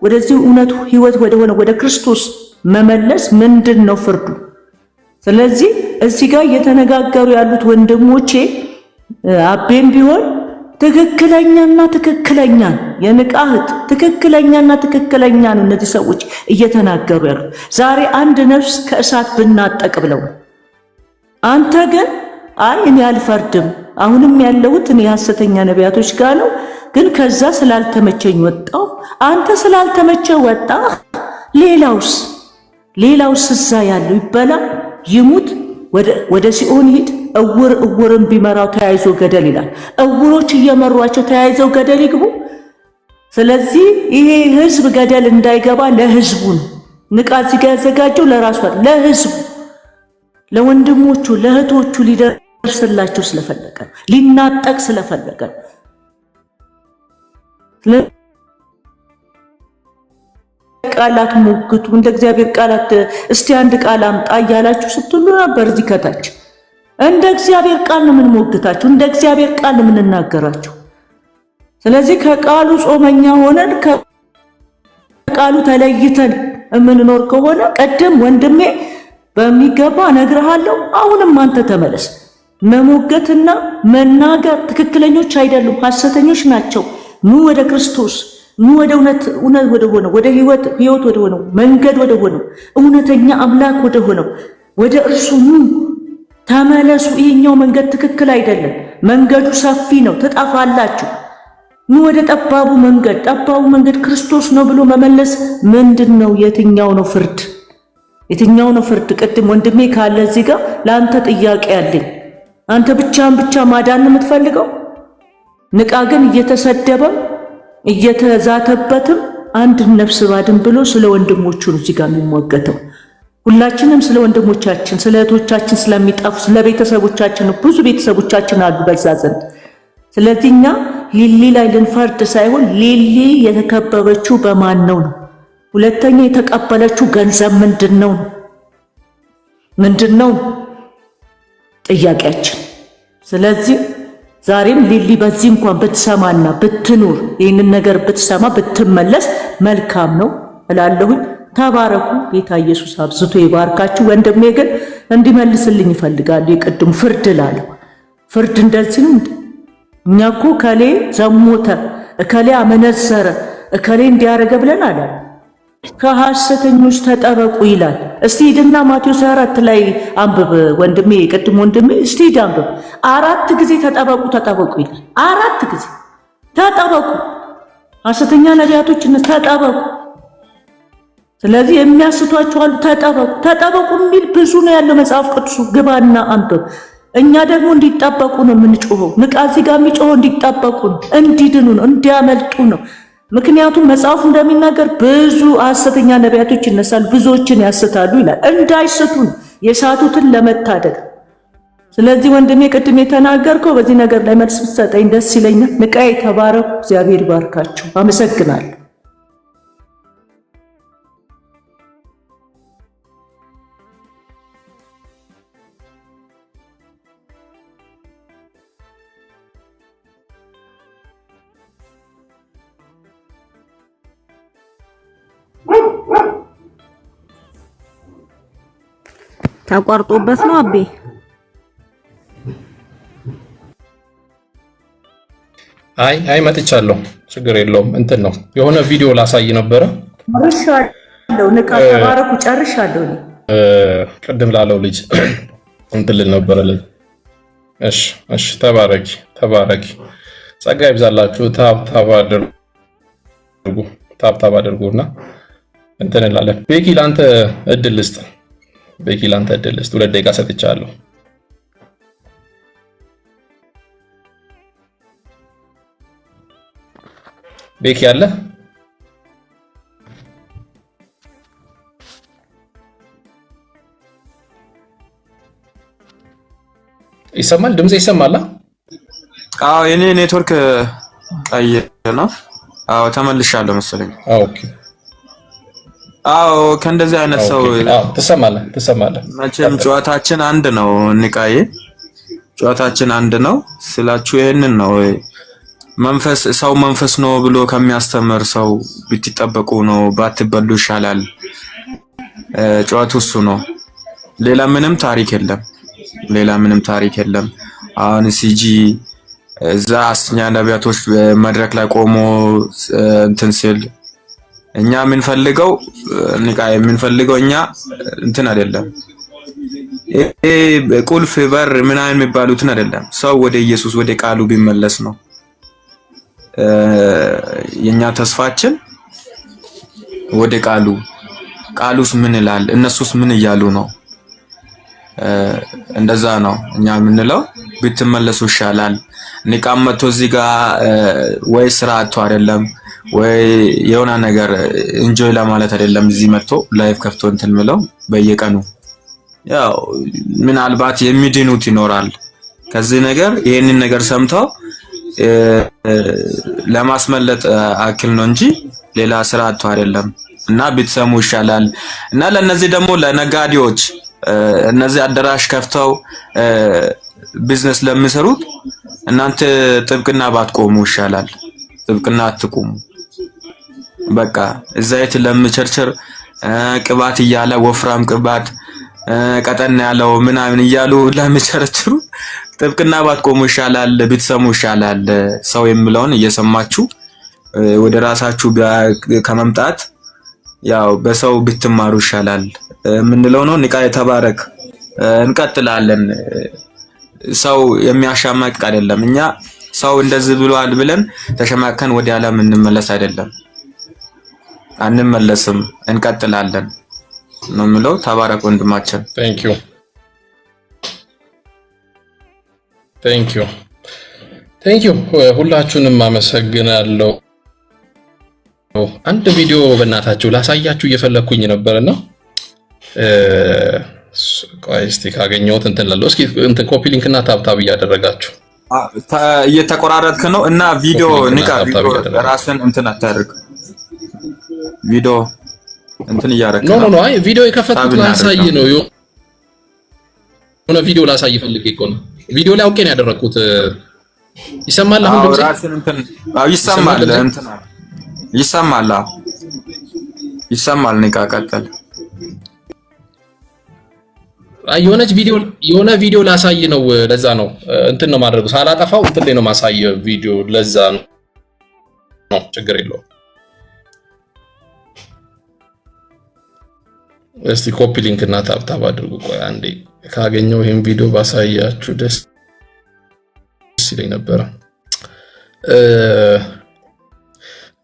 A: ወደዚህ እውነቱ ሕይወት ወደ ክርስቶስ መመለስ ምንድነው ፍርዱ? ስለዚህ እዚህ ጋር እየተነጋገሩ ያሉት ወንድሞቼ አቤም ቢሆን ትክክለኛና ትክክለኛ የንቃህት ትክክለኛና ትክክለኛ ነው እነዚህ ሰዎች እየተናገሩ ያሉት። ዛሬ አንድ ነፍስ ከእሳት ብናጠቅ ብለው አንተ ግን አይ እኔ አልፈርድም፣ አሁንም ያለሁት እኔ ሐሰተኛ ነቢያቶች ጋር ነው፣ ግን ከዛ ስላልተመቸኝ ወጣው። አንተ ስላልተመቸ ወጣ፣ ሌላውስ እዛ ያለው ይበላ ይሙት፣ ወደ ሲኦል ይሄድ። እውርን ቢመራው ተያይዞ ገደል ይላል። እውሮች እየመሯቸው ተያይዘው ገደል ይግቡ። ስለዚህ ይሄ ህዝብ ገደል እንዳይገባ ለህዝቡ ነው ንቃት ሲጋ ያዘጋጀው ለራሱ ለህዝቡ ለወንድሞቹ ለእህቶቹ ሊደርስላቸው ስለፈለገ ሊናጠቅ ስለፈለገ ቃላት ሞግቱ እንደ እግዚአብሔር ቃላት እስቲ አንድ ቃል አምጣ እያላችሁ ስትሉ ነበር። እዚህ ከታች እንደ እግዚአብሔር ቃል ነው የምንሞግታችሁ፣ እንደ እግዚአብሔር ቃል ነው የምንናገራችሁ። ስለዚህ ከቃሉ ጾመኛ ሆነን ከቃሉ ተለይተን የምንኖር ከሆነ ቀደም ወንድሜ በሚገባ እነግርሃለሁ። አሁንም አንተ ተመለስ። መሞገትና መናገር ትክክለኞች አይደሉም፣ ሐሰተኞች ናቸው። ኑ ወደ ክርስቶስ፣ ኑ ወደ እውነት ወደ ሆነው ወደ ህይወት ወደ ሆነው መንገድ ወደ ሆነው እውነተኛ አምላክ ወደ ሆነው ወደ እርሱ ኑ ተመለሱ። ይሄኛው መንገድ ትክክል አይደለም። መንገዱ ሰፊ ነው፣ ትጠፋላችሁ። ኑ ወደ ጠባቡ መንገድ ክርስቶስ ነው ብሎ መመለስ ምንድነው? የትኛው ነው ፍርድ? የትኛው ነው ፍርድ? ቅድም ወንድሜ ካለ እዚህ ጋር ለአንተ ጥያቄ አለኝ። አንተ ብቻን ብቻ ማዳን የምትፈልገው ንቃ። ግን እየተሰደበም እየተዛተበትም አንድ ነፍስ ባድን ብሎ ስለ ወንድሞቹ ነው እዚህ ጋር የሚሟገተው። ሁላችንም ስለ ወንድሞቻችን፣ ስለ እህቶቻችን ስለሚጠፉ ስለ ቤተሰቦቻችን ብዙ ቤተሰቦቻችን አሉ በዛ ዘንድ። ስለዚህ እኛ ሊሊ ላይ ልንፈርድ ሳይሆን ሊሊ የተከበበችው በማን ነው? ሁለተኛ የተቀበለችው ገንዘብ ምንድነው ጥያቄያችን። ስለዚህ ዛሬም ሊሊ በዚህ እንኳን ብትሰማና ብትኖር ይህንን ነገር ብትሰማ ብትመለስ መልካም ነው እላለሁኝ። ተባረኩ። ጌታ ኢየሱስ አብዝቶ ይባርካችሁ። ወንድሜ ግን እንዲመልስልኝ ይፈልጋል። የቅድሙ ፍርድ ላለው ፍርድ እንደዚህ ነው። እኛ እኮ እከሌ ዘሞተ፣ እከሌ አመነዘረ፣ እከሌ እንዲያረገ ብለን አለ። ከሐሰተኞች ተጠበቁ ይላል። እስቲ ሂድና ማቴዎስ 4 ላይ አንብብ ወንድሜ፣ ቅድም ወንድሜ እስቲ ሂድ አንብብ። 4 ጊዜ ተጠበቁ ይላል። 4 ጊዜ ተጠበቁ፣ ሐሰተኛ ነቢያቶች ተጠበቁ። ስለዚህ የሚያስቷችሁ አሉ። ተጠበቁ የሚል ብዙ ነው ያለው መጽሐፍ ቅዱስ። ግባና አንብብ። እኛ ደግሞ እንዲጠበቁ ነው የምንጮኸው። ንቃዚ ጋር የሚጮኸው እንዲጠበቁ ነው፣ እንዲድኑ ነው፣ እንዲያመልጡ ነው። ምክንያቱም መጽሐፉ እንደሚናገር ብዙ ሐሰተኛ ነቢያቶች ይነሳሉ፣ ብዙዎችን ያስታሉ ይላል። እንዳይስቱ የሳቱትን ለመታደግ። ስለዚህ ወንድሜ ቅድም የተናገርከው በዚህ ነገር ላይ መልስ ብትሰጠኝ ደስ ይለኛል። ንቃይ ተባረኩ። እግዚአብሔር ይባርካችሁ። አመሰግናለሁ።
K: ተቋርጦበት ነው አቤ?
B: አይ መጥቻለሁ፣ ችግር የለውም። እንትን ነው የሆነ ቪዲዮ ላሳይ ነበረ።
A: ጨርሻለሁ። ንቃ ተባረኩ። ጨርሻለሁ።
B: ቅድም ላለው ልጅ እንትን ልል ነበረ። እሺ ተባረኪ። ጸጋ ይብዛላችሁ። ታብ አድርጉና እንትን እንላለን። ቤኪ ላንተ እድል ልስጥ። 2 ደቂቃ ሰጥቻለሁ። ቤኪ አለ? ይሰማል? ድምጼ ይሰማል?
L: አዎ የኔ ኔትወርክ ቀይ ነው። አዎ ተመልሻለሁ መሰለኝ።
B: ኦኬ።
L: አዎ ከእንደዚህ አይነት ሰው
B: ትሰማለህ።
L: መቼም ጨዋታችን አንድ ነው። ንቃዬ ጨዋታችን አንድ ነው ስላችሁ ይሄንን ነው። መንፈስ ነው ብሎ ከሚያስተምር ሰው ብትጠበቁ ነው፣ ባትበሉ ይሻላል። ጨዋታው እሱ ነው። ሌላ ምንም ታሪክ የለም። አሁን ሲጂ እዛ አስኛ ነቢያቶች መድረክ ላይ ቆሞ እንትን ሲል እኛ የምንፈልገው እኛ እንትን አይደለም። ቁልፍ በር ምናምን የሚባሉትን አይደለም። ሰው ወደ ኢየሱስ ወደ ቃሉ ቢመለስ ነው የኛ ተስፋችን። ወደ ቃሉስ ምን ይላል? እነሱስ ምን እያሉ ነው? እንደዛ ነው እኛ የምንለው። ብትመለሱ ይሻላል። ንቃም መጥቶ እዚህ ጋር ወይ ስራ አጥቶ አይደለም ወይ የሆነ ነገር ኢንጆይ ለማለት አይደለም። እዚህ መጥቶ ላይቭ ከፍቶ እንትን ምለው በየቀኑ ያው ምናልባት የሚድኑት ይኖራል ከዚህ ነገር። ይሄንን ነገር ሰምተው ለማስመለጥ አክል ነው እንጂ ሌላ ስራ አጥቶ አይደለም። እና ብትሰሙ ይሻላል። እና ለነዚህ ደግሞ ለነጋዴዎች እነዚህ አዳራሽ ከፍተው ቢዝነስ ለሚሰሩት እናንተ ጥብቅና ባትቆሙ ይሻላል። ጥብቅና አትቆሙ። በቃ ዘይት ለምቸርቸር ቅባት እያለ ወፍራም ቅባት ቀጠን ያለው ምናምን እያሉ ለሚቸረችሩ ጥብቅና ባትቆሙ ይሻላል፣ ብትሰሙ ይሻላል። ሰው የሚለውን እየሰማችሁ ወደ ራሳችሁ ከመምጣት ያው በሰው ብትማሩ ይሻላል የምንለው ነው። ንቃየ ተባረክ እንቀጥላለን። ሰው የሚያሻማቅ አይደለም። እኛ ሰው እንደዚህ ብሏል ብለን ተሸማቀን ወደ ዓለም እንመለስ አይደለም፣ አንመለስም፣ እንቀጥላለን ነው የምለው። ተባረክ ወንድማችን።
B: ቴንክ ዩ ሁላችሁንም አመሰግናለሁ። አንድ ቪዲዮ በእናታችሁ ላሳያችሁ እየፈለኩኝ ነበርና ቆይ እስቲ ካገኘሁት እንትን ላለው እስኪ እንትን ኮፒ ሊንክ እና ታብታብ እያደረጋችሁ
L: እየተቆራረጥክ ነው እና ቪዲዮ ንቃ። ቪዲዮ ራስን እንትን አታርግ። ቪዲዮ እንትን እያደረግክ ነው።
B: ኖ አይ ቪዲዮ የከፈትኩት ላሳይ ነው። የሆነ ቪዲዮ ላሳይ ፈልጌ እኮ ነው። ቪዲዮ ላይ አውቄ ነው ያደረኩት። ይሰማል? አሁን ድምጽ
L: ራስን እንትን ይሰማል። እንትን ይሰማል። ይሰማል። ንቃ፣ ቀጥል።
B: የሆነ ቪዲዮ ላሳይ ነው። ለዛ ነው እንትን ነው ማድረጉ። ሳላጠፋው እንትን ላይ ነው ማሳየው ቪዲዮ። ለዛ ነው ችግር የለውም። እስቲ ኮፒ ሊንክ እና ታብታብ አድርጉ። ቆይ አንዴ ካገኘው ይሄን ቪዲዮ ባሳያችሁ ደስ ይለኝ ነበር።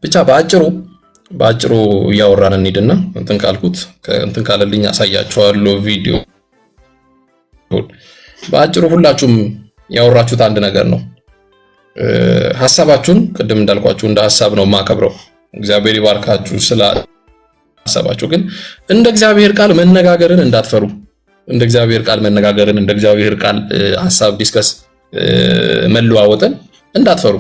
B: ብቻ በአጭሩ እያወራን እንሂድና እንትን ካልኩት እንትን ካለልኝ አሳያችኋለሁ ቪዲዮ። በአጭሩ ሁላችሁም ያወራችሁት አንድ ነገር ነው። ሐሳባችሁን ቅድም እንዳልኳችሁ እንደ ሐሳብ ነው ማከብረው። እግዚአብሔር ይባርካችሁ ስለ ሐሳባችሁ። ግን እንደ እግዚአብሔር ቃል መነጋገርን እንዳትፈሩ። እንደ እግዚአብሔር ቃል መነጋገርን፣ እንደ እግዚአብሔር ቃል ሐሳብ ዲስከስ መለዋወጥን እንዳትፈሩ።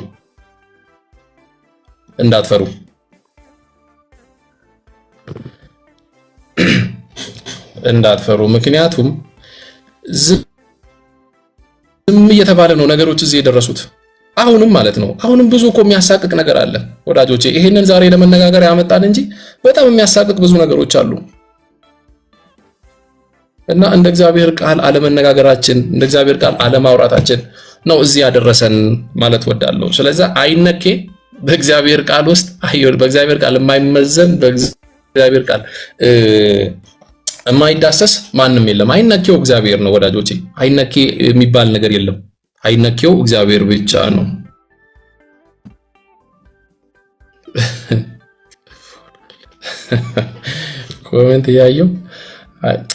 B: ምክንያቱም ዝም እየተባለ ነው ነገሮች እዚህ የደረሱት። አሁንም ማለት ነው። አሁንም ብዙ እኮ የሚያሳቅቅ ነገር አለ ወዳጆቼ። ይሄንን ዛሬ ለመነጋገር ያመጣን እንጂ በጣም የሚያሳቅቅ ብዙ ነገሮች አሉ እና እንደ እግዚአብሔር ቃል አለመነጋገራችን፣ እንደ እግዚአብሔር ቃል አለማውራታችን ነው እዚህ ያደረሰን ማለት ወዳለሁ። ስለዚህ አይነኬ በእግዚአብሔር ቃል ውስጥ በእግዚአብሔር ቃል የማይመዘን በእግዚአብሔር ቃል የማይዳሰስ ማንም የለም። አይነኬው እግዚአብሔር ነው ወዳጆቼ። አይነኬ የሚባል ነገር የለም። አይነኬው እግዚአብሔር ብቻ ነው። ኮሜንት ያየው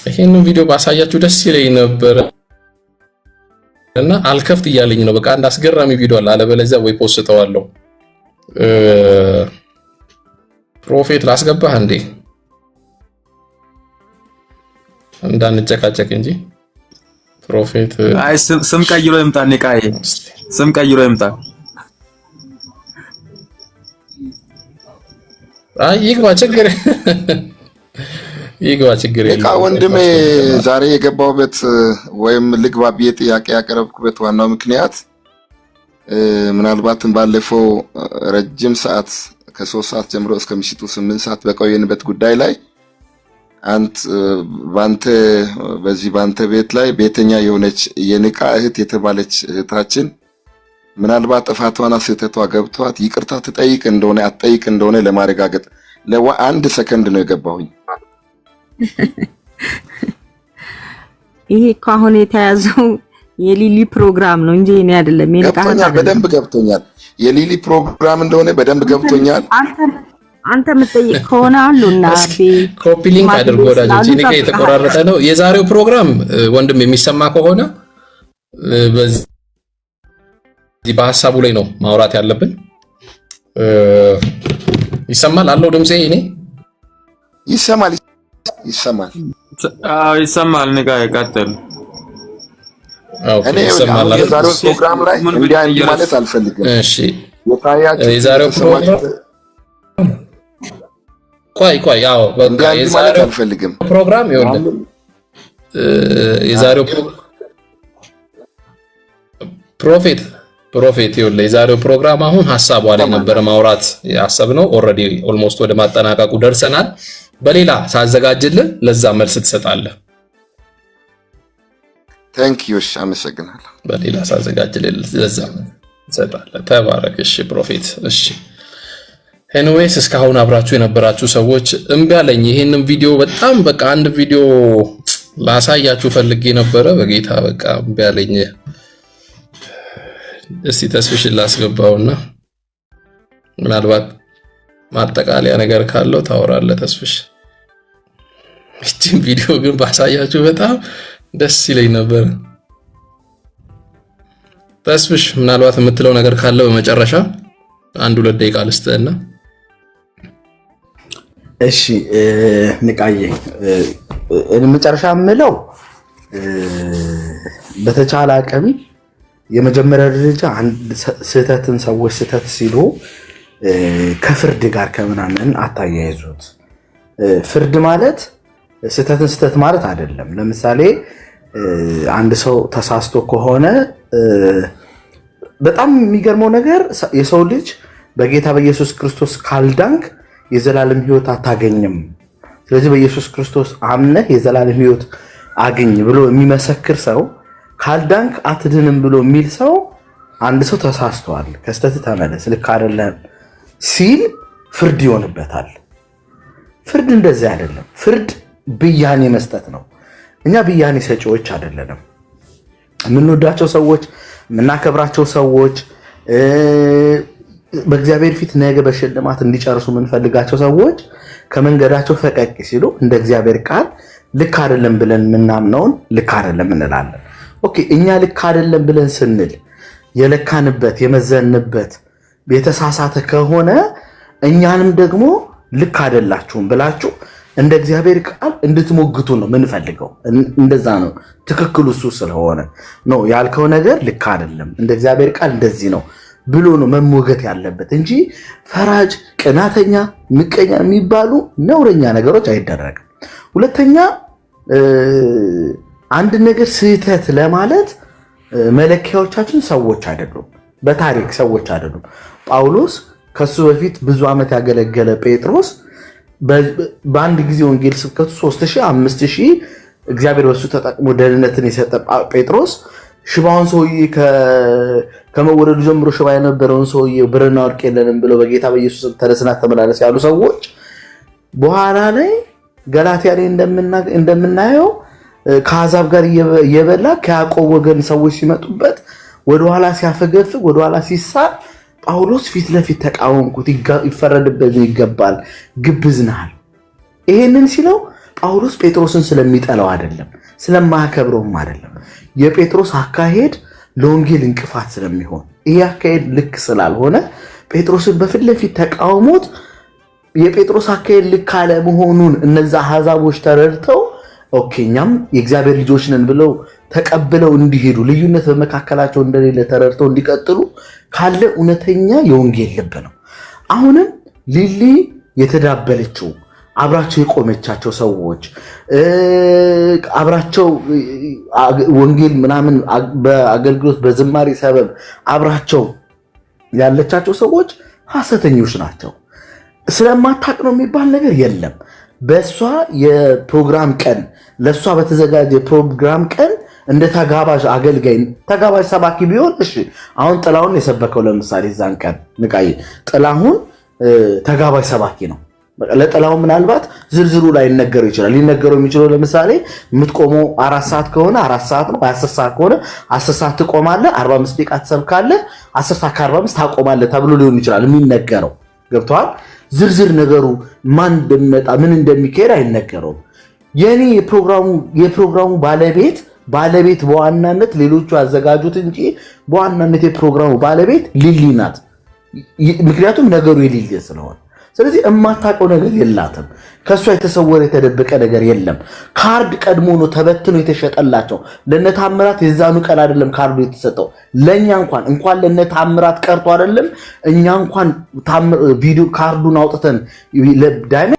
B: ይሄንን ቪዲዮ ባሳያችሁ ደስ ይለኝ ነበር እና አልከፍት እያለኝ ነው። በቃ አንድ አስገራሚ ቪዲዮ አለ፣ አለበለዚያ ወይ ፖስተዋለሁ። ፕሮፌት ላስገባህ እንዴ? እንዳንጨቃጨቅ እንጂ ፕሮፌት
L: አይ ስም ቀይሮ ይምጣ። ንቃዬ ስም ቀይሮ ይምጣ።
B: አይ ይግባ፣ ችግር የለም።
M: ንቃ ወንድሜ፣ ዛሬ የገባሁበት ወይም ልግባ ብዬ ጥያቄ ያቀረብኩበት ዋናው ምክንያት ምናልባትም ባለፈው ረጅም ሰዓት ከ3 ሰዓት ጀምሮ እስከ ምሽቱ 8 ሰዓት በቆየንበት ጉዳይ ላይ ባንተ ቤት ላይ ቤተኛ የሆነች የንቃ እህት የተባለች እህታችን ምናልባት ጥፋቷና ስህተቷ ገብቷት ይቅርታ ትጠይቅ እንደሆነ አትጠይቅ እንደሆነ ለማረጋገጥ ለአንድ ሰከንድ ነው የገባሁኝ።
K: ይሄ እኮ አሁን የተያዘው የሊሊ ፕሮግራም ነው እንጂ እኔ አይደለም።
M: ገብቶኛል፣ በደንብ ገብቶኛል። የሊሊ ፕሮግራም እንደሆነ በደንብ ገብቶኛል።
K: አንተ የምትጠይቅ ከሆነ አሉና
B: ኮፒ ሊንክ አድርጎ ወዳጆች። ንቃ የተቆራረጠ ነው የዛሬው ፕሮግራም። ወንድም የሚሰማ ከሆነ በዚህ በሐሳቡ ላይ ነው ማውራት ያለብን። ይሰማል አለው ድምጼ? እኔ
M: ይሰማል።
L: ይሰማል። ንቃ ይቀጥል።
B: እኔ የዛሬው
M: ፕሮግራም ላይ እንዲህ ማለት አልፈልግም።
B: እሺ የዛሬው ፕሮግራም ቆይ ያው በቃ የዛሬው
M: አልፈልግም
B: ፕሮግራም ይወርድ የዛሬው ፕሮፌት ይወርድ የዛሬው ፕሮግራም አሁን ሐሳቡ ላይ ነበር ማውራት ያሰብነው። ኦልሬዲ ኦልሞስት ወደ ማጠናቀቁ ደርሰናል። በሌላ ሳዘጋጅልህ ለዛ መልስ ትሰጣለህ።
M: ታንክ ዩ። እሺ አመሰግናለሁ።
B: በሌላ ሳዘጋጅልህ ለዛ ትሰጣለህ። ተባረክ። እሺ ፕሮፌት። እሺ ኤኒዌይስ እስካሁን አብራችሁ የነበራችሁ ሰዎች እምቢ አለኝ። ይሄንን ቪዲዮ በጣም በቃ አንድ ቪዲዮ ላሳያችሁ ፈልጌ ነበረ። በጌታ በቃ እምቢ አለኝ። እስቲ ተስፍሽን ላስገባውና ምናልባት ማጠቃለያ ነገር ካለው ታወራለህ ተስፍሽ። እቺን ቪዲዮ ግን ባሳያችሁ በጣም ደስ ይለኝ ነበር። ተስፍሽ ምናልባት የምትለው ነገር ካለ በመጨረሻ 1-2 ደቂቃ ልስጥህና።
G: እሺ ንቃዬ መጨረሻ የምለው በተቻለ አቅም የመጀመሪያ ደረጃ አንድ ስህተትን ሰዎች ስህተት ሲሉ ከፍርድ ጋር ከምናምን አታያይዙት። ፍርድ ማለት ስህተትን ስህተት ማለት አይደለም። ለምሳሌ አንድ ሰው ተሳስቶ ከሆነ በጣም የሚገርመው ነገር የሰው ልጅ በጌታ በኢየሱስ ክርስቶስ ካልዳንክ የዘላለም ሕይወት አታገኝም። ስለዚህ በኢየሱስ ክርስቶስ አምነህ የዘላለም ሕይወት አግኝ ብሎ የሚመሰክር ሰው ካልዳንክ አትድንም ብሎ የሚል ሰው አንድ ሰው ተሳስቷል፣ ከስተት ተመለስ፣ ልክ አይደለም ሲል ፍርድ ይሆንበታል። ፍርድ እንደዚህ አይደለም። ፍርድ ብያኔ መስጠት ነው። እኛ ብያኔ ሰጪዎች አይደለንም። የምንወዳቸው ሰዎች፣ የምናከብራቸው ሰዎች፣ በእግዚአብሔር ፊት ነገ በሽልማት እንዲጨርሱ የምንፈልጋቸው ሰዎች ከመንገዳቸው ፈቀቅ ሲሉ እንደ እግዚአብሔር ቃል ልክ አይደለም ብለን የምናምነውን ልክ አይደለም እንላለን። ኦኬ፣ እኛ ልክ አይደለም ብለን ስንል የለካንበት የመዘንበት የተሳሳተ ከሆነ እኛንም ደግሞ ልክ አይደላችሁም ብላችሁ እንደ እግዚአብሔር ቃል እንድትሞግቱ ነው የምንፈልገው። እንደዛ ነው ትክክሉ። እሱ ስለሆነ ነው ያልከው ነገር ልክ አይደለም፣ እንደ እግዚአብሔር ቃል እንደዚህ ነው ብሎ ነው መሞገት ያለበት እንጂ ፈራጅ፣ ቅናተኛ፣ ምቀኛ የሚባሉ ነውረኛ ነገሮች አይደረግም። ሁለተኛ አንድ ነገር ስህተት ለማለት መለኪያዎቻችን ሰዎች አይደሉም፣ በታሪክ ሰዎች አይደሉም። ጳውሎስ ከሱ በፊት ብዙ ዓመት ያገለገለ ጴጥሮስ በአንድ ጊዜ ወንጌል ስብከቱ 3000 5000 እግዚአብሔር በሱ ተጠቅሞ ደህንነትን የሰጠ ጴጥሮስ ሽባውን ሰውዬ ከመወለዱ ጀምሮ ሽባ የነበረውን ሰውዬ ብርና ወርቅ የለንም ብለው በጌታ በኢየሱስ ተነስና ተመላለስ ያሉ ሰዎች በኋላ ላይ ገላትያ ላይ እንደምናየው ከአሕዛብ ጋር እየበላ ከያዕቆብ ወገን ሰዎች ሲመጡበት ወደኋላ ሲያፈገፍግ ወደኋላ ሲሳር ጳውሎስ ፊት ለፊት ተቃወምኩት፣ ይፈረድበት ይገባል፣ ግብዝ ነህ። ይሄንን ሲለው ጳውሎስ ጴጥሮስን ስለሚጠላው አይደለም፣ ስለማያከብረውም አይደለም። የጴጥሮስ አካሄድ ለወንጌል እንቅፋት ስለሚሆን ይሄ አካሄድ ልክ ስላልሆነ ጴጥሮስን በፊት ለፊት ተቃውሞት የጴጥሮስ አካሄድ ልክ አለመሆኑን እነዛ አሕዛቦች ተረድተው ኦኬ እኛም የእግዚአብሔር ልጆች ነን ብለው ተቀብለው እንዲሄዱ ልዩነት በመካከላቸው እንደሌለ ተረድተው እንዲቀጥሉ ካለ እውነተኛ የወንጌል ልብ ነው። አሁንም ሊሊ የተዳበለችው አብራቸው የቆመቻቸው ሰዎች አብራቸው ወንጌል ምናምን በአገልግሎት በዝማሬ ሰበብ አብራቸው ያለቻቸው ሰዎች ሐሰተኞች ናቸው። ስለማታቅ ነው የሚባል ነገር የለም። በሷ የፕሮግራም ቀን ለሷ በተዘጋጀ ፕሮግራም ቀን እንደ ተጋባዥ አገልጋይ ተጋባዥ ሰባኪ ቢሆን እሺ። አሁን ጥላሁን የሰበከው ለምሳሌ ዛን ቀን ንቃይ ጥላሁን ተጋባዥ ሰባኪ ነው። ለጥላሁን ምናልባት ዝርዝሩ ላይ ሊነገረው ይችላል። ሊነገረው የሚችለው ለምሳሌ የምትቆመው 4 ሰዓት ከሆነ 4 ሰዓት ነው። 10 ሰዓት ከሆነ 10 ሰዓት ትቆማለህ፣ 45 ደቂቃ ትሰብካለህ፣ 10 ሰዓት ከ45 ታቆማለህ ተብሎ ሊሆን ይችላል የሚነገረው። ገብቷል? ዝርዝር ነገሩ ማን እንደሚመጣ ምን እንደሚካሄድ አይነገረውም። የኔ የፕሮግራሙ ባለቤት በዋናነት ሌሎቹ ያዘጋጁት እንጂ በዋናነት የፕሮግራሙ ባለቤት ሊሊ ናት። ምክንያቱም ነገሩ የሊሊ ስለሆነ፣ ስለዚህ የማታውቀው ነገር የላትም። ከሷ የተሰወረ የተደበቀ ነገር የለም። ካርድ ቀድሞ ነው ተበትኖ የተሸጠላቸው። ለነታምራት የዛኑ ቀን አይደለም ካርዱ የተሰጠው። ለኛ እንኳን ለነታምራት ቀርቶ አይደለም እኛ እንኳን ቪዲዮ ካርዱን አውጥተን ለዳይመንድ